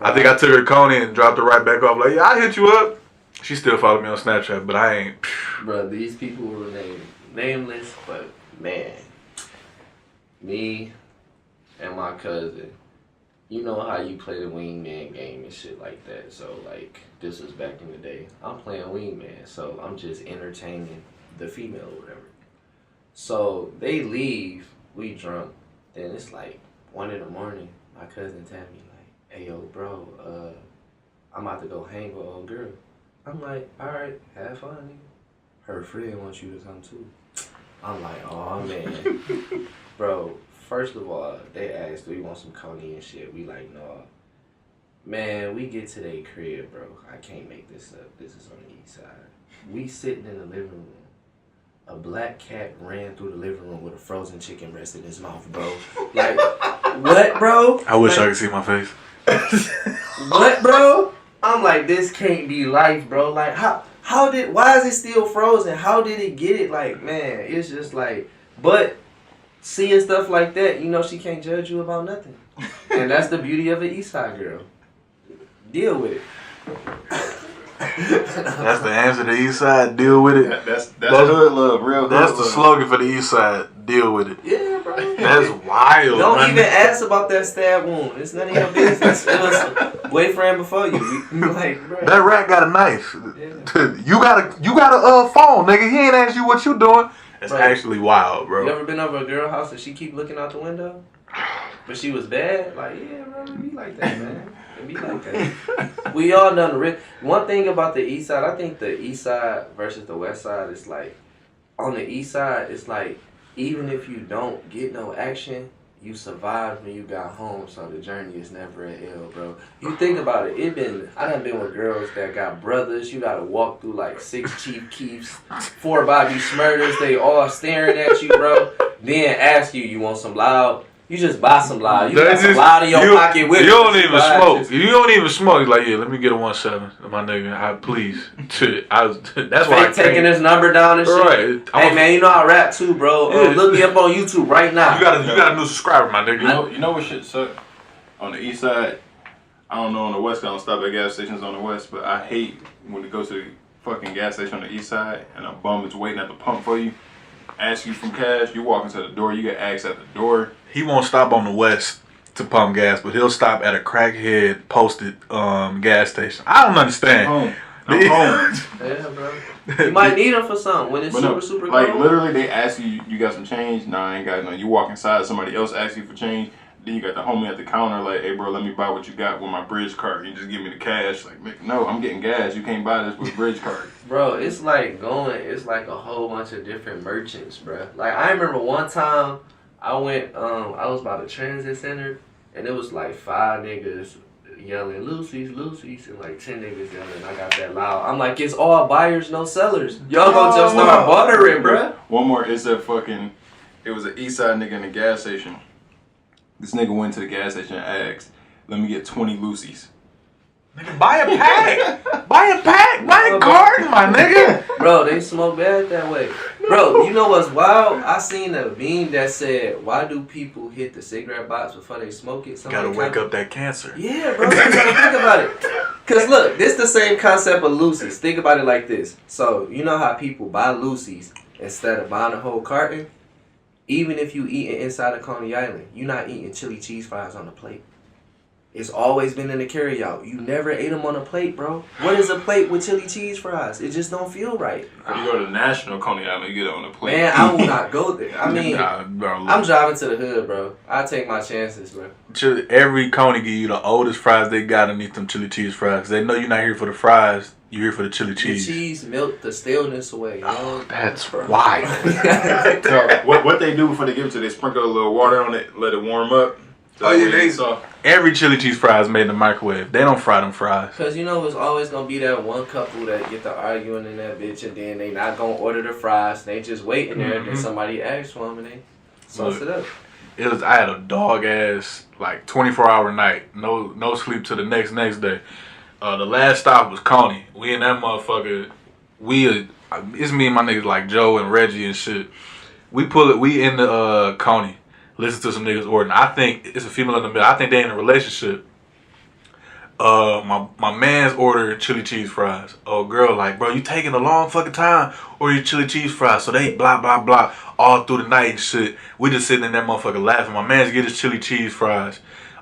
I think I took her to Coney and dropped her right back off. Like, yeah, I hit you up. She still followed me on Snapchat, but I ain't. Bro, these people will remain nameless, but man, me and my cousin, you know how you play the wingman game and shit like that. So, like, this was back in the day. I'm playing wingman, so I'm just entertaining the female or whatever. So, they leave, we drunk, then it's like 1 in the morning. My cousin tell me, like, hey, yo, bro, I'm about to go hang with old girl. I'm like, alright, have fun, nigga. Her friend wants you to come too. I'm like, oh, man. Bro, first of all, they asked, do we want some Coney and shit? We like, no. Man, we get to their crib, bro. I can't make this up. This is on the east side. We sitting in the living room. A black cat ran through the living room with a frozen chicken breast in his mouth, bro. Like, what, bro? I wish I could see my face. What, bro? I'm like, this can't be life, bro. Like, why is it still frozen? How did it get it? Like, man, it's just like, but seeing stuff like that, you know she can't judge you about nothing. And that's the beauty of an Eastside girl. Deal with it. That's the answer to Eastside. Deal with it. That's hood love, real. That's hood the love. slogan for the Eastside. Deal with it. Yeah, bro. That's wild. Don't man. even ask about that stab wound. It's none of your business. It was boyfriend before you. Like, bro. That rat got a knife. Yeah. You got a phone, nigga. He ain't asked you what you doing. It's Bro, actually wild, bro. You ever been over a girl house and she keep looking out the window? But she was bad? Like, yeah, bro, it be like that, man. It be like that. We all done the rip. One thing about the east side, I think the east side versus the west side is like, on the east side, it's like, even if you don't get no action, you survived when you got home, so the journey is never an L, bro. You think about it, I done been with girls that got brothers, you gotta walk through like 6 Chief Keefs, 4 Bobby Smurters, they all staring at you, bro. Then ask you want some loud. You just buy some loud. You got some loud in your pocket with you. You don't even smoke. You don't even smoke. Like, yeah, let me get a 1.7, my nigga. Please. That's why I taking his number down and shit. Right. Hey, man, you know I rap too, bro. Look me up on YouTube right now. You got a new subscriber, my nigga. You know what shit suck? On the east side, I don't know on the west, I don't stop at gas stations on the west, but I hate when it goes to the fucking gas station on the east side and a bum is waiting at the pump for you. Ask you from cash, you walk into the door, you get asked at the door. He won't stop on the west to pump gas, but he'll stop at a crackhead posted gas station. I don't understand. I'm home. Yeah, bro. You might need them for something when it's super like cold. literally, they ask you got some change? Nah, I ain't got none. You walk inside, somebody else asks you for change. Then you got the homie at the counter like, hey bro, let me buy what you got with my bridge card. You just give me the cash. Like, no, I'm getting gas. You can't buy this with bridge card. Bro, it's like a whole bunch of different merchants, bro. Like, I remember one time I went, I was by the transit center, and it was like 5 niggas yelling, Lucy's, and like 10 niggas yelling. I got that loud. I'm like, it's all buyers, no sellers. Y'all gonna just start buttering, bro. One more, it was an east side nigga in the gas station. This nigga went to the gas station and asked, let me get 20 Lucy's. Nigga, buy a pack. Buy a carton, my nigga. Bro, they smoke bad that way. Bro, you know what's wild? I seen a meme that said, why do people hit the cigarette box before they smoke it? Gotta wake up that cancer. Yeah, bro, you gotta think about it. Cause look, this the same concept of Lucy's. Think about it like this. So, you know how people buy Lucy's instead of buying a whole carton? Even if you eating inside of Coney Island, you're not eating chili cheese fries on a plate. It's always been in the carryout. You never ate them on a plate, bro. What is a plate with chili cheese fries? It just don't feel right. If you go to the National Coney Island, you get it on a plate. Man, I will not go there. I mean, I'm driving to the hood, bro. I take my chances, bro. Every Coney give you the oldest fries they got underneath them chili cheese fries. They know you're not here for the fries. You're here for the chili cheese. The cheese melt the staleness away. Oh, that's wild. So what they do before they give it to you, they sprinkle a little water on it, let it warm up. Oh yeah, every chili cheese fry is made in the microwave. They don't fry them fries. Cause you know it's always gonna be that one couple that get to arguing in that bitch, and then they not gonna order the fries. They just waiting there, and then somebody asks for them, and they sauce it up. I had a dog ass like 24-hour night, no sleep till the next day. The last stop was Coney. We in that motherfucker. It's me and my niggas like Joe and Reggie and shit. We in the Coney. Listen to some niggas ordering. I think it's a female in the middle. I think they in a relationship. My man's ordering chili cheese fries. Oh, girl, like, bro, you taking a long fucking time order your chili cheese fries. So they blah, blah, blah all through the night and shit. We just sitting in that motherfucker laughing. My man's get his chili cheese fries.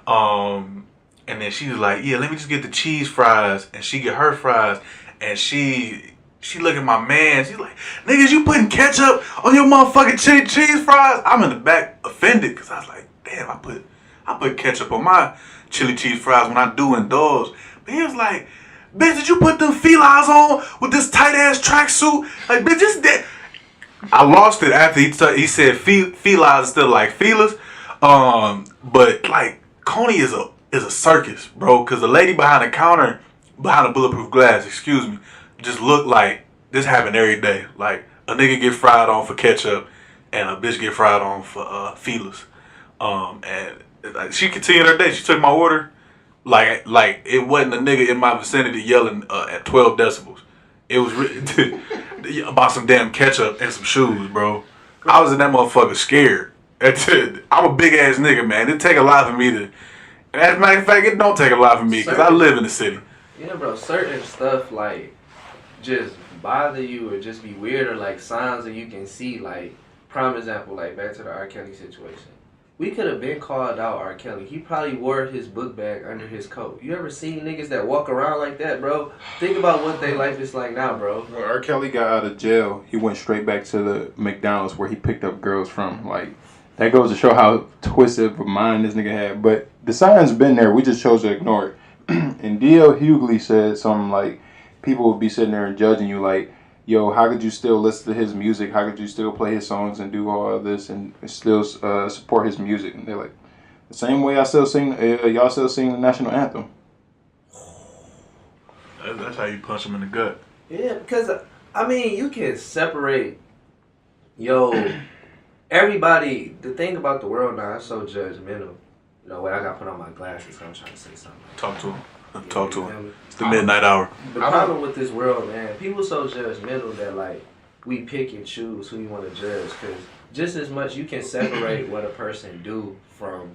And then she was like, yeah, let me just get the cheese fries. And she get her fries. And she look at my man. She's like, niggas, you putting ketchup on your motherfucking chili cheese fries? I'm in the back offended because I was like, damn, I put ketchup on my chili cheese fries when I do indulge. But he was like, bitch, did you put them felines on with this tight ass tracksuit? Like, bitch, this that. I lost it after he said felines instead of like feelers. But like Coney is a circus, bro. Cause the lady behind the counter, behind the bulletproof glass, excuse me, just looked like this happened every day. Like a nigga get fried on for ketchup and a bitch get fried on for feelers. And she continued her day. She took my order like it wasn't a nigga in my vicinity yelling at 12 decibels. It was about some damn ketchup and some shoes, bro. I was in that motherfucker scared. I'm a big ass nigga, man. It take a lot for me to. And as a matter of fact, it don't take a lot for me because I live in the city. Yeah, bro. Certain stuff like just bother you or just be weird or like signs that you can see. Like prime example, like back to the R. Kelly situation. We could have been called out R. Kelly. He probably wore his book bag under his coat. You ever seen niggas that walk around like that, bro? Think about what their life is like now, bro. When R. Kelly got out of jail, he went straight back to the McDonald's where he picked up girls from. Like, that goes to show how twisted of a mind this nigga had. But the sign's been there. We just chose to ignore it. And D.L. Hughley said something like, people would be sitting there and judging you like, yo, how could you still listen to his music? How could you still play his songs and do all of this and still support his music? And they're like, the same way I still sing, y'all still sing the national anthem. That's how you punch him in the gut. Yeah, because, I mean, you can separate, everybody, the thing about the world now is so judgmental. You know, wait, I got to put on my glasses, so I'm trying to say something. Talk to him. Talk to him. It's the midnight hour. The problem with this world, man, people so judgmental that, like, we pick and choose who you want to judge. Because just as much you can separate what a person do from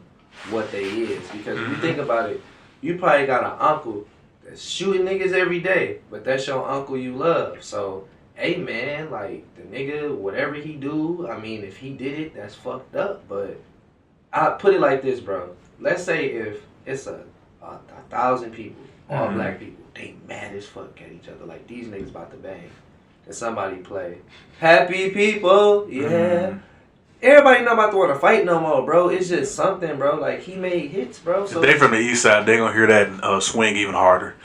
what they is. Because if you think about it, you probably got an uncle that's shooting niggas every day, but that's your uncle you love. So, hey, man, like, the nigga, whatever he do, I mean, if he did it, that's fucked up. But I put it like this, bro. Let's say if it's a 1,000 people, all black people, they mad as fuck at each other. Like, these niggas about to bang. And somebody play, happy people, yeah. Everybody not about to want to fight no more, bro. It's just something, bro. Like, he made hits, bro. So they from the Eastside, they gonna hear that and swing even harder.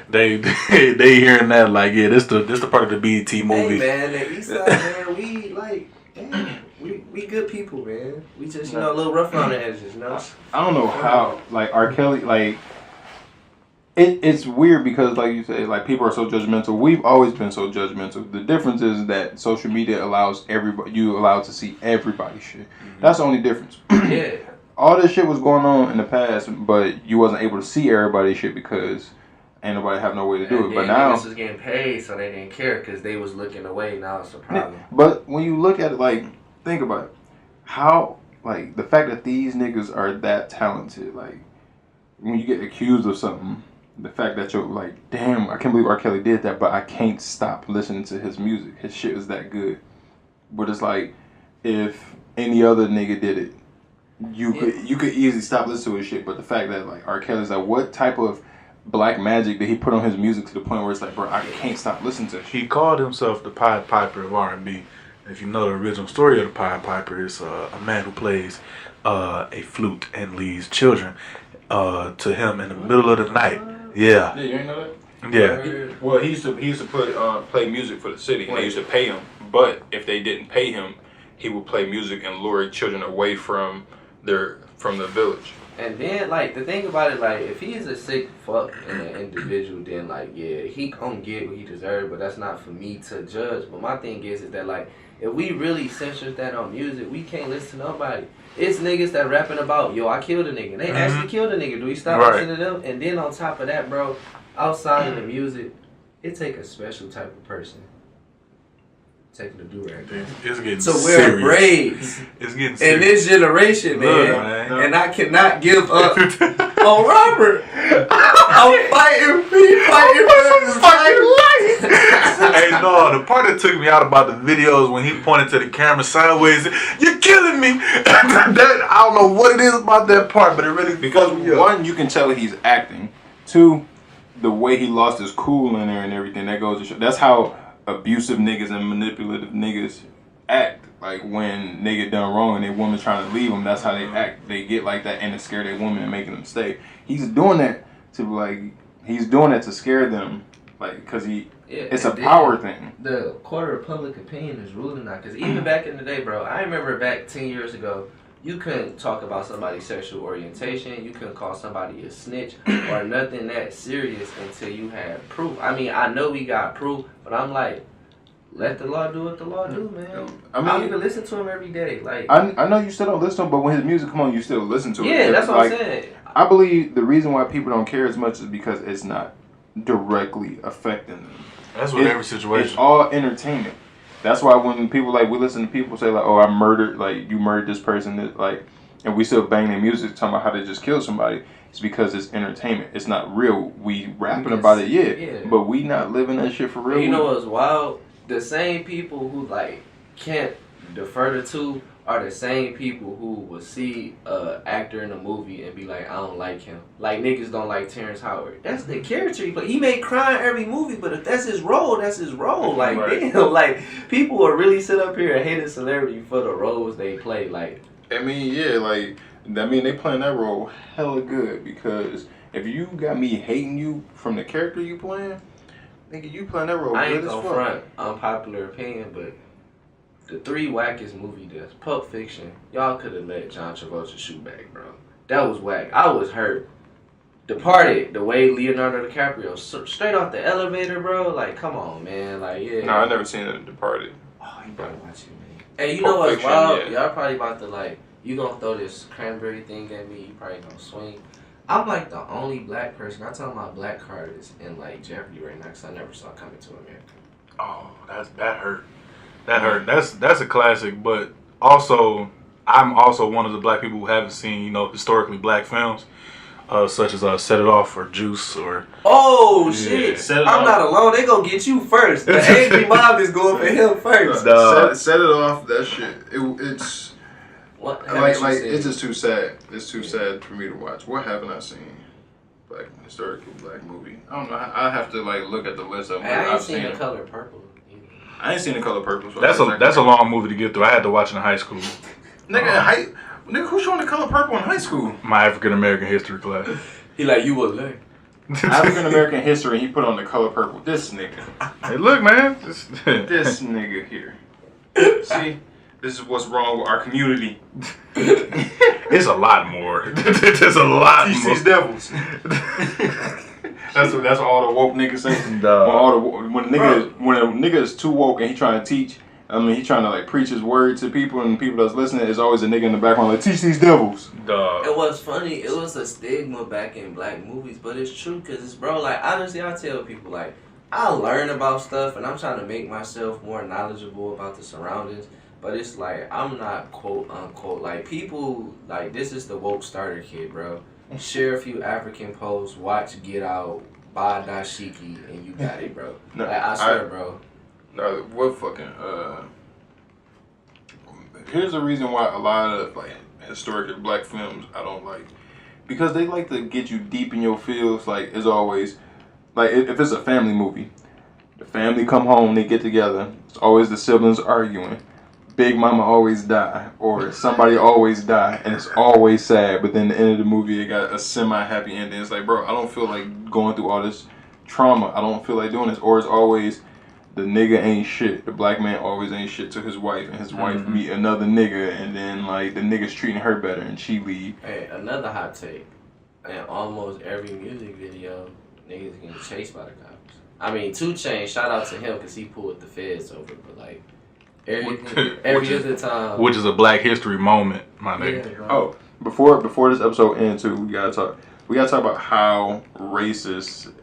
they hearing that like, yeah, this the part of the BET movie. Hey, man, the Eastside, man, we like, damn, we good people, man. We just, a little rough on the edges, you know? I don't know how, like, R. Kelly, like, it's weird because, like you say, like, people are so judgmental. We've always been so judgmental. The difference is that social media allows you allowed to see everybody's shit. That's the only difference. Yeah. All this shit was going on in the past, but you wasn't able to see everybody's shit because ain't nobody have no way to do it. But now niggas was getting paid, so they didn't care because they was looking away. Now it's a problem. Yeah, but when you look at it, like, think about it. How, like, the fact that these niggas are that talented, like, when you get accused of something, the fact that you're like, damn, I can't believe R. Kelly did that, but I can't stop listening to his music. His shit is that good. But it's like, if any other nigga did it, you could easily stop listening to his shit. But the fact that, like, R. Kelly's like, what type of black magic did he put on his music to the point where it's like, bro, I can't stop listening to it. He called himself the Pied Piper of R&B. If you know the original story of the Pied Piper, it's a man who plays a flute and leads children to him in the middle of the night. Yeah. Yeah, you ain't know that? Yeah. Well, he used to play music for the city, and they used to pay him. But if they didn't pay him, he would play music and lure children away from the village. And then, like, the thing about it, like, if he's a sick fuck and an individual, then, like, yeah, he gonna get what he deserves, but that's not for me to judge. But my thing is that, like, if we really censor that on music, we can't listen to nobody. It's niggas that rapping about, yo, I killed a nigga. They actually killed a nigga. Do we stop listening to them? And then on top of that, bro, outside of the music, it take a special type of person. Taking the do-rag. It's getting to serious. Wear braids. It's getting serious. In this generation, man. And I cannot give up on Robert. I'm fighting for his life. Hey, no, the part that took me out about the videos when he pointed to the camera sideways, you're killing me. That, I don't know what it is about that part, but it really because one, you can tell he's acting. Two, the way he lost his cool in there and everything, that goes to show. That's how abusive niggas and manipulative niggas act. Like when nigga done wrong and their woman trying to leave them, that's how they act. They get like that and to scare their woman and making them stay. He's doing that to scare them, like, cause it's a power thing. The court of public opinion is ruling now. Cause even back in the day, bro, I remember back 10 years ago, you couldn't talk about somebody's sexual orientation. You couldn't call somebody a snitch or nothing that serious until you had proof. I mean, I know we got proof, but I'm like, let the law do what the law do, man. I don't even listen to him every day. Like I know you still don't listen to him, but when his music come on, you still listen to it. Yeah, that's what I'm saying. I believe the reason why people don't care as much is because it's not directly affecting them. That's what every situation. It's all entertainment. That's why when people we listen to people say like, "Oh, I murdered," like you murdered this person, that like, and we still bang their music talking about how they just killed somebody. It's because it's entertainment. It's not real. We rapping about it, yeah, but we not living that shit for real. And you know what's wild? The same people who like can't defer the two are the same people who will see an actor in a movie and be like, I don't like him. Like niggas don't like Terrence Howard. That's the character he play. He may cry in every movie, but if that's his role, that's his role. Like damn, like people will really sit up here and hate a celebrity for the roles they play. Like I mean, yeah, like they playing that role hella good because if you got me hating you from the character you playing, nigga, you playing that role I good ain't as gonna fuck. front unpopular opinion, but the three wackest movie deaths, Pulp Fiction, y'all could have let John Travolta shoot back, bro. That was whack. I was hurt. Departed, the way Leonardo DiCaprio, straight off the elevator, bro. Like, come on, man. Like, yeah. No, I never seen it. Departed. Oh, you better watch it, man. Hey, you know what's wild? Y'all probably about to, like, you gonna throw this cranberry thing at me, you probably gonna swing. I'm, like, the only black person. I tell my black card is in, like, jeopardy right now because I never saw Coming to America. Oh, that hurt. That hurt. That's a classic, but also I'm also one of the black people who haven't seen, historically black films, such as Set It Off or Juice or. Oh shit! I'm not alone. They gonna get you first. The angry mob is going for him first. Set It Off. That shit. It's what? It's just too sad. It's too sad for me to watch. What haven't I seen? Historical black movie. I don't know. I have to look at the list of. I ain't seen The Color Purple. I ain't seen The Color Purple. So that's a long movie to get through. I had to watch it in high school. Nigga, who's showing The Color Purple in high school? My African American history class. He like, you will learn. African American history. He put on The Color Purple. This nigga. Hey, look, man. This nigga here. See, this is what's wrong with our community. It's a lot more. There's a lot Teach more. these devils. That's what all the woke niggas say. When a nigga is too woke and he trying to teach, he trying to preach his word to people and people that's listening, there's always a nigga in the background like, teach these devils. It was funny. It was a stigma back in black movies, but it's true because it's honestly, I tell people I learn about stuff and I'm trying to make myself more knowledgeable about the surroundings. But it's I'm not quote unquote people this is the woke starter kit, bro. Share a few African posts, watch Get Out, buy dashiki, and you got it, bro. No, I swear, bro. No, what fucking here's the reason why a lot of historical black films I don't like, because they like to get you deep in your feels. As always, if it's a family movie, the family come home, they get together. It's always the siblings arguing. Big mama always die, or somebody always die, and it's always sad. But then at the end of the movie, it got a semi-happy ending. It's bro, I don't feel like going through all this trauma. I don't feel like doing this. Or it's always the nigga ain't shit. The black man always ain't shit to his wife, and his wife meet another nigga, and then like the nigga's treating her better, and she leave. Hey, another hot take. In almost every music video, niggas getting chased by the cops. I mean, 2 Chainz, shout out to him because he pulled the feds over, but like every other time, which is a Black History moment, my nigga. Yeah, Oh, before this episode ends too, we gotta talk about how racist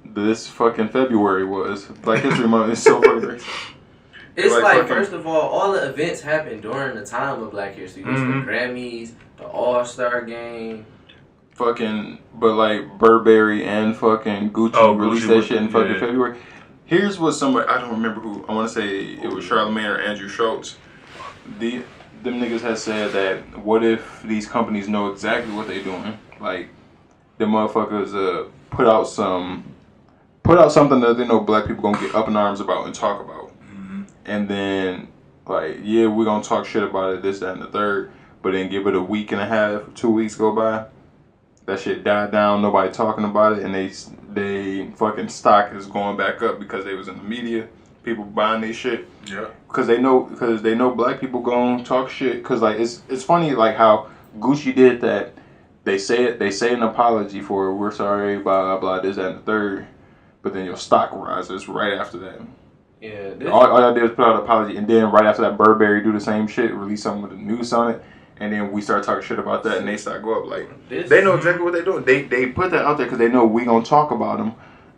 this fucking February was. Black History Month is so fucking racist. It's like fucking, first of all the events happened during the time of Black History. There's the Grammys, the All-Star Game. Fucking, but like Burberry and fucking Gucci released that shit in fucking February. Here's what somebody, I don't remember who, I want to say it was Charlamagne or Andrew Schultz. Them niggas had said that what if these companies know exactly what they doing? Like, the motherfuckers put out something that they know black people gonna get up in arms about and talk about. And then, like, yeah, we're gonna talk shit about it, this, that, and the third, but then give it a week and a half, 2 weeks go by. That shit died down, nobody talking about it, and they fucking stock is going back up because they was in the media, people buying their shit. Yeah. Because they know black people gonna talk shit. Because like it's funny like how Gucci did that. They say an apology for it. We're sorry, blah blah blah, this that and the third, but then your stock rises right after that. Yeah. All y'all did was put out an apology, and then right after that, Burberry do the same shit, release something with the news on it. And then we start talking shit about that, and they start go up like they know exactly what they're doing. They put that out there because they know we gonna talk about them,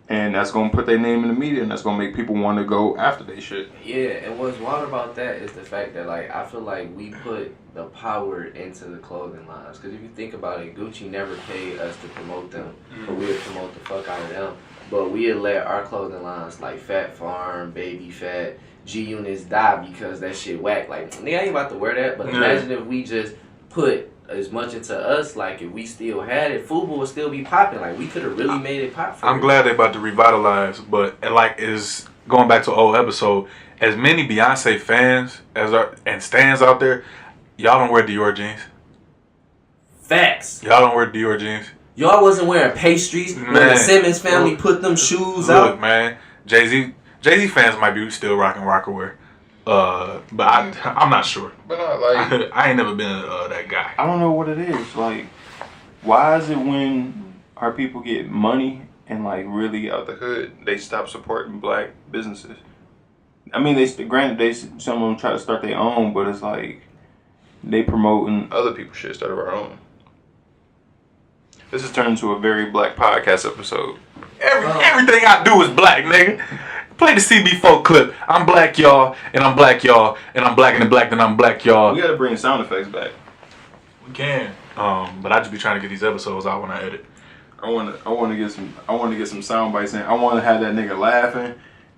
and that's gonna put their name in the media, and that's gonna make people want to go after they shit. Yeah, and what's wild about that is the fact that like I feel like we put the power into the clothing lines. Because if you think about it, Gucci never paid us to promote them, but we would promote the fuck out of them. But we had let our clothing lines like Fat Farm, Baby Fat, G-Units die because that shit whack. Like, nigga, I ain't about to wear that, but imagine if we just put as much into us, like if we still had it, FUBU would still be popping. Like, we could have really made it pop for I'm glad they're about to revitalize, and like is going back to an old episode, as many Beyonce fans and stans out there, y'all don't wear Dior jeans. Facts. Y'all don't wear Dior jeans. Y'all wasn't wearing pastries when the Simmons family put them shoes out. Look, man, Jay-Z fans might be still rocking Rockaware. But I'm not sure. But like I ain't never been that guy. I don't know what it is. Like, why is it when our people get money and like really out the hood, they stop supporting black businesses? I mean, some of them try to start their own, but it's like they promoting other people's shit instead of our own. This has turned into a very black podcast episode. Everything I do is black, nigga. Play the CB4 clip. I'm black, y'all, and I'm black, y'all, and I'm black and the black, then I'm black, y'all. We gotta bring sound effects back. We can. But I just be trying to get these episodes out when I edit. I wanna get some sound bites in. I wanna have that nigga laughing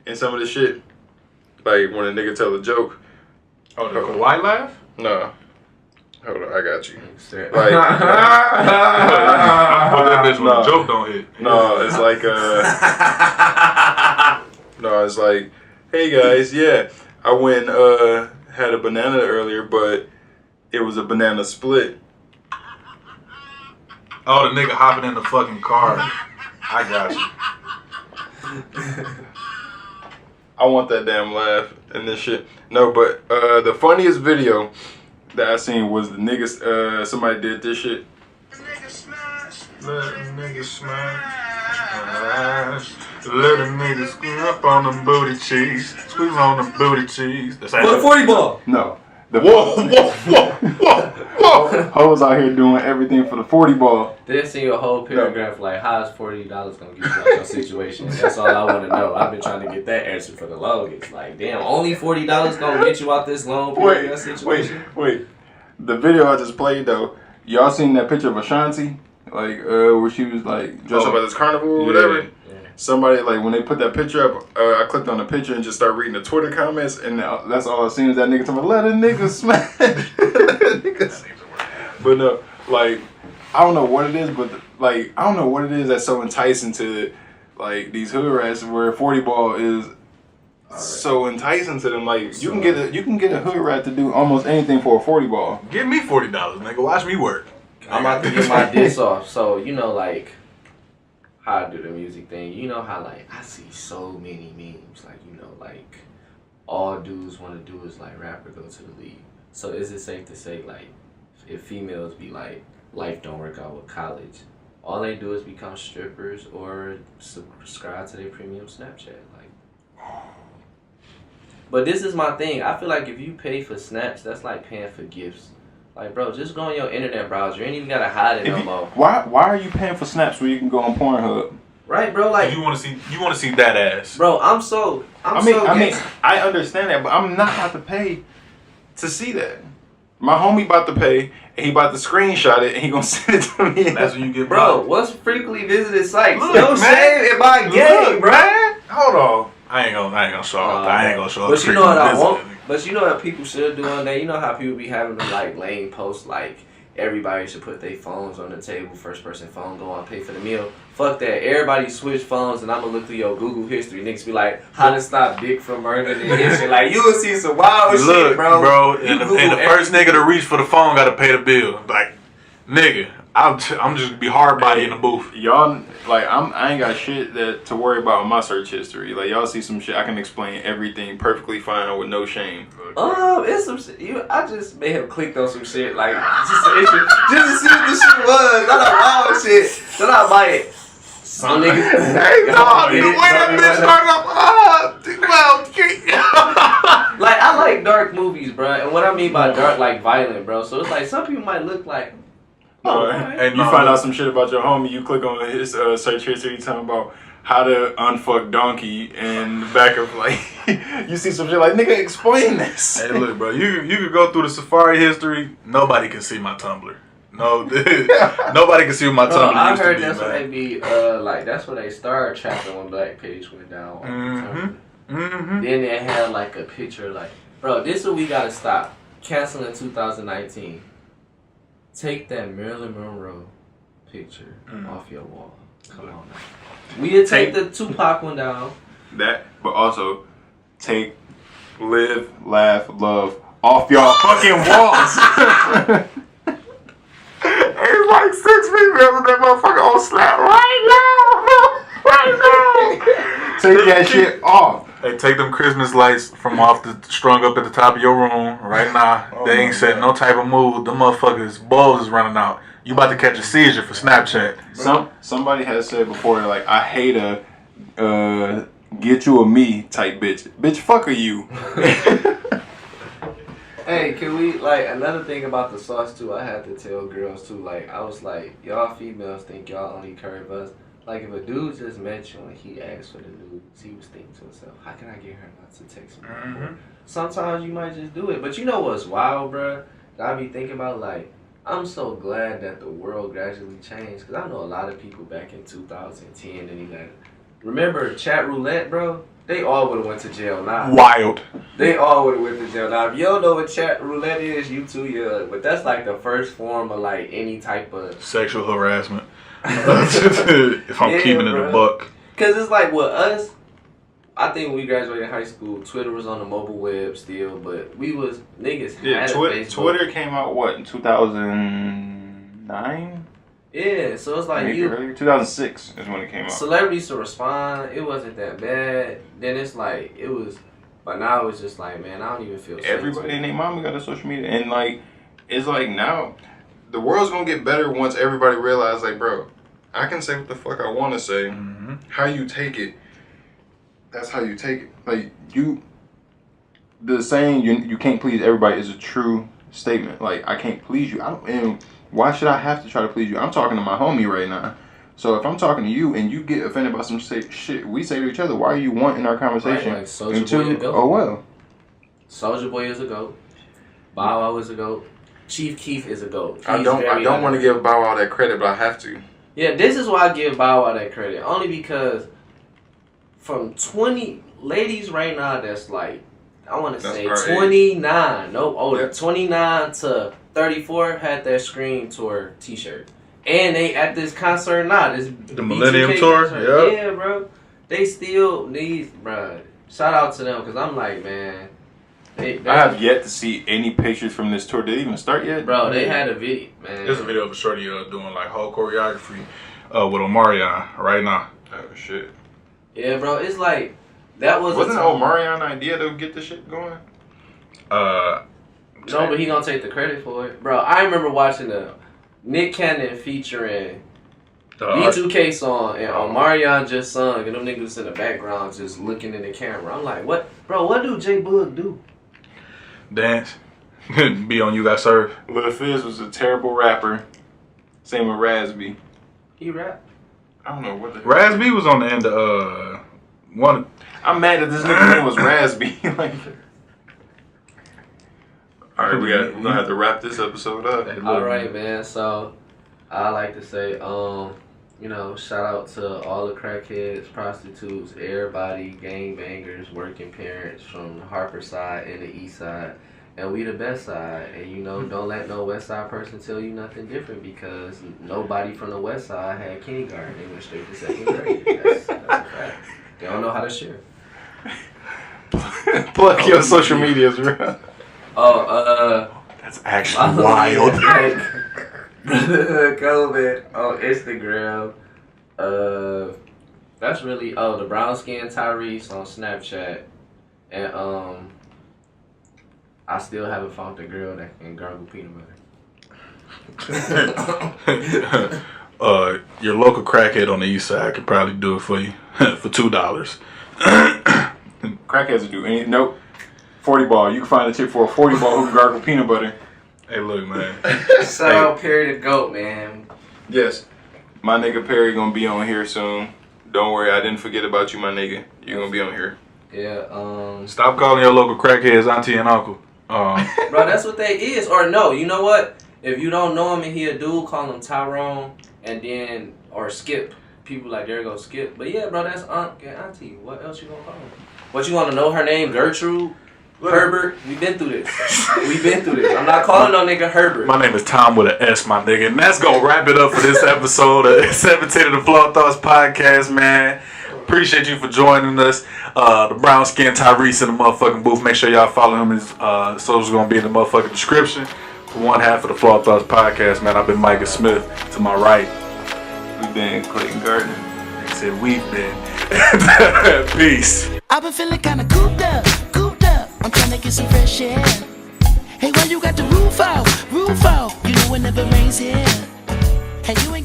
and some of the shit. Like when a nigga tell a joke. Oh, the Kawhi laugh? No. Hold on, I got you. Like, that bitch when the joke don't hit. No, it's like no, it's like, hey guys, yeah, I went had a banana earlier, but it was a banana split. Oh, the nigga hopping in the fucking car. I got you. I want that damn laugh and this shit. No, but the funniest video that I seen was the niggas, somebody did this shit. Let a nigga smash. Let a nigga screw up on them booty cheeks. Squeeze on them booty cheeks. For the 40 ball. No. Whoa. Hoes out here doing everything for the 40 ball. They see a whole paragraph like, how is $40 gonna get you out your situation? That's all I want to know. I've been trying to get that answer for the longest. Like, damn, only $40 gonna get you out this long period situation? Wait. The video I just played though, y'all seen that picture of Ashanti? Like, where she was like dressed up at this carnival or whatever? Yeah. Somebody, like, when they put that picture up, I clicked on the picture and just started reading the Twitter comments, and that's all I seen is that nigga talking about, let a nigga smash. But no, like, I don't know what it is, but I don't know what it is that's so enticing to, like, these hood rats where 40 ball is so enticing to them. Like, you can get a hood rat to do almost anything for a 40 ball. Give me $40, nigga. Watch me work. I'm about to get my diss off. So, you know, like, how I do the music thing. You know how like I see so many memes, like like all dudes want to do is like rap or go to the league. So is it safe to say like if females be like life don't work out with college, all they do is become strippers or subscribe to their premium Snapchat? Like, but this is my thing. I feel like if you pay for snaps, that's like paying for gifts. Like, bro, just go on your internet browser. You ain't even gotta hide it no more. Why are you paying for snaps when you can go on Pornhub? Right, bro. Like you want to see that ass, bro. I mean, I understand that, but I'm not about to pay to see that. My homie about to pay, and he about to screenshot it, and he gonna send it to me. That's when you get bro. What's frequently visited sites? Look, no shame in my game, bro. Man. Hold on. I ain't gonna show up. I ain't gonna show up. But you know what I want? But you know what people should do on there? You know how people be having them like lame posts like everybody should put their phones on the table, first person phone, go on, pay for the meal. Fuck that. Everybody switch phones and I'm gonna look through your Google history. Niggas be like, how to stop dick from murder and shit. Like, you will see some wild shit, bro. And the first nigga to reach for the phone gotta pay the bill. Like, nigga, I'm just be hard body in the booth. Y'all, like, I ain't got shit to worry about in my search history. Like, y'all see some shit, I can explain everything perfectly fine with no shame. It's some shit. I just may have clicked on some shit, like, just to see what the shit was. Not a wild shit. Then I buy it. Some niggas. Hey, no, the way that bitch started up, like, I like dark movies, bro. And what I mean by dark, like, violent, bro. So it's like, some people might look like, and you find out some shit about your homie, you click on his search history, talking about how to unfuck donkey, and the back of like, you see some shit like, nigga, explain this. Hey, look, bro, you could go through the Safari history, nobody can see my Tumblr. No, nobody can see what my Tumblr I used heard to be, that's man. what they be, like, that's what they started trapping when Blackpage went down. Then they had, like, a picture, like, bro, this is what we gotta stop. Canceling 2019. Take that Marilyn Monroe picture off your wall. Come on now. We'll take the Tupac one down. That, but also take Live, Laugh, Love off y'all fucking walls. It's like 6 females in that motherfucker on Snap right now. Take that shit off. Hey, take them Christmas lights from off the strung up at the top of your room right now. They ain't setting no type of mood. The motherfuckers balls is running out. You about to catch a seizure for Snapchat. Somebody has said before, like, I hate a get you a me type bitch. Bitch, fuck are you? Hey, can we, like, another thing about the sauce too, I had to tell girls too, like, I was like, y'all females think y'all only curve us. Like, if a dude just met you and he asked for the nudes, he was thinking to himself, how can I get her not to text me? Sometimes you might just do it. But you know what's wild, bruh? I be thinking about, like, I'm so glad that the world gradually changed. Because I know a lot of people back in 2010 and 11. Remember chat roulette, bro? They all would have went to jail now. Wild. They all would have went to jail now. If you don't know what chat roulette is, you too young. But that's like the first form of, like, any type of sexual harassment. If I'm keeping it a buck. Because it's like with us, I think when we graduated high school, Twitter was on the mobile web still, but we was niggas had Facebook. Twitter came out what, in 2009? Yeah, so it's like maybe earlier. 2006 is when it came out. Celebrities to respond, it wasn't that bad. Then it's like it was, but now it's just like, man, I don't even feel. Everybody and their mama got a social media, and like it's like now the world's gonna get better once everybody realizes, like, bro, I can say what the fuck I want to say. How you take it, that's how you take it. Like, the saying you can't please everybody is a true statement. Like, I can't please you. And why should I have to try to please you? I'm talking to my homie right now. So if I'm talking to you and you get offended by some shit we say to each other, why are you wanting our conversation? Right, like Soulja Boy is a goat. Oh well. Soulja Boy is a goat. Bow Wow is a goat. Chief Keef is a goat. I don't want to give Bow Wow that credit, but I have to. Yeah, this is why I give Bow Wow that credit. Only because from 20 ladies right now that's like, I want to say 29. Nope, older. 29 to 34 had their Scream Tour t-shirt. And they at this concert now. The Millennium Tour? Yeah, bro. They still need, bro. Shout out to them because I'm like, man. I have yet to see any pictures from this tour. Did it even start yet? Bro, they had a video, man. There's a video of a shorty doing like whole choreography with Omarion right now. Oh shit. Yeah, bro. It's like that Wasn't Omarion idea to get the shit going? No, but he gonna take the credit for it, bro. I remember watching the Nick Cannon featuring B2K song and Omarion just sung, and them niggas in the background just looking in the camera. I'm like, what, bro? What do J Boog do? Dance. Be on You Got Served. Lil Fizz was a terrible rapper. Same with Razby. He rap. I don't know what the Razby was on the end of one. I'm mad that this nigga name was Razby. Like, all right, we're gonna have to wrap this episode up. All right, man. So I like to say, you know, shout out to all the crackheads, prostitutes, everybody, gangbangers, working parents from Harper side and the Eastside. And we the best side. And, you know, don't let no Westside person tell you nothing different because nobody from the Westside had kindergarten. They went straight to second grade. That's a fact. They don't know how to share. Plug your social medias, bro. That's actually wild. COVID on Instagram. That's really the brown skin Tyrese on Snapchat, and I still haven't found the girl that can gargle peanut butter. Your local crackhead on the east side could probably do it for you for $2. Crackheads will do anything. Nope. 40 ball. You can find a chick for a 40 ball who can gargle peanut butter. Hey, look, man. Shout out Perry the GOAT, man. Yes. My nigga Perry gonna be on here soon. Don't worry, I didn't forget about you, my nigga. You're gonna be on here. Yeah, Stop calling your local crackheads auntie and uncle. Bro, that's what they is. Or no, you know what? If you don't know him and he a dude, call him Tyrone and then, or Skip. People like, there go Skip. But yeah, bro, that's aunt and auntie. What else you gonna call him? What, you want to know her name? Gertrude? Herbert? We been through this. I'm not calling no nigga Herbert. My name is Tom with an S, my nigga. And that's going to wrap it up for this episode of 17 of the Flawed Thoughts Podcast, man. Appreciate you for joining us. The brown skin Tyrese in the motherfucking booth. Make sure y'all follow him. His social's going to be in the motherfucking description. For one half of the Flawed Thoughts Podcast, man, I've been Micah Smith. To my right, We've been Clayton Gardner. they said we've been. Peace. I've been feeling kinda cooped up. I'm trying to get some fresh air. Hey, why you got the roof out? You know it never rains here. Hey, you ain't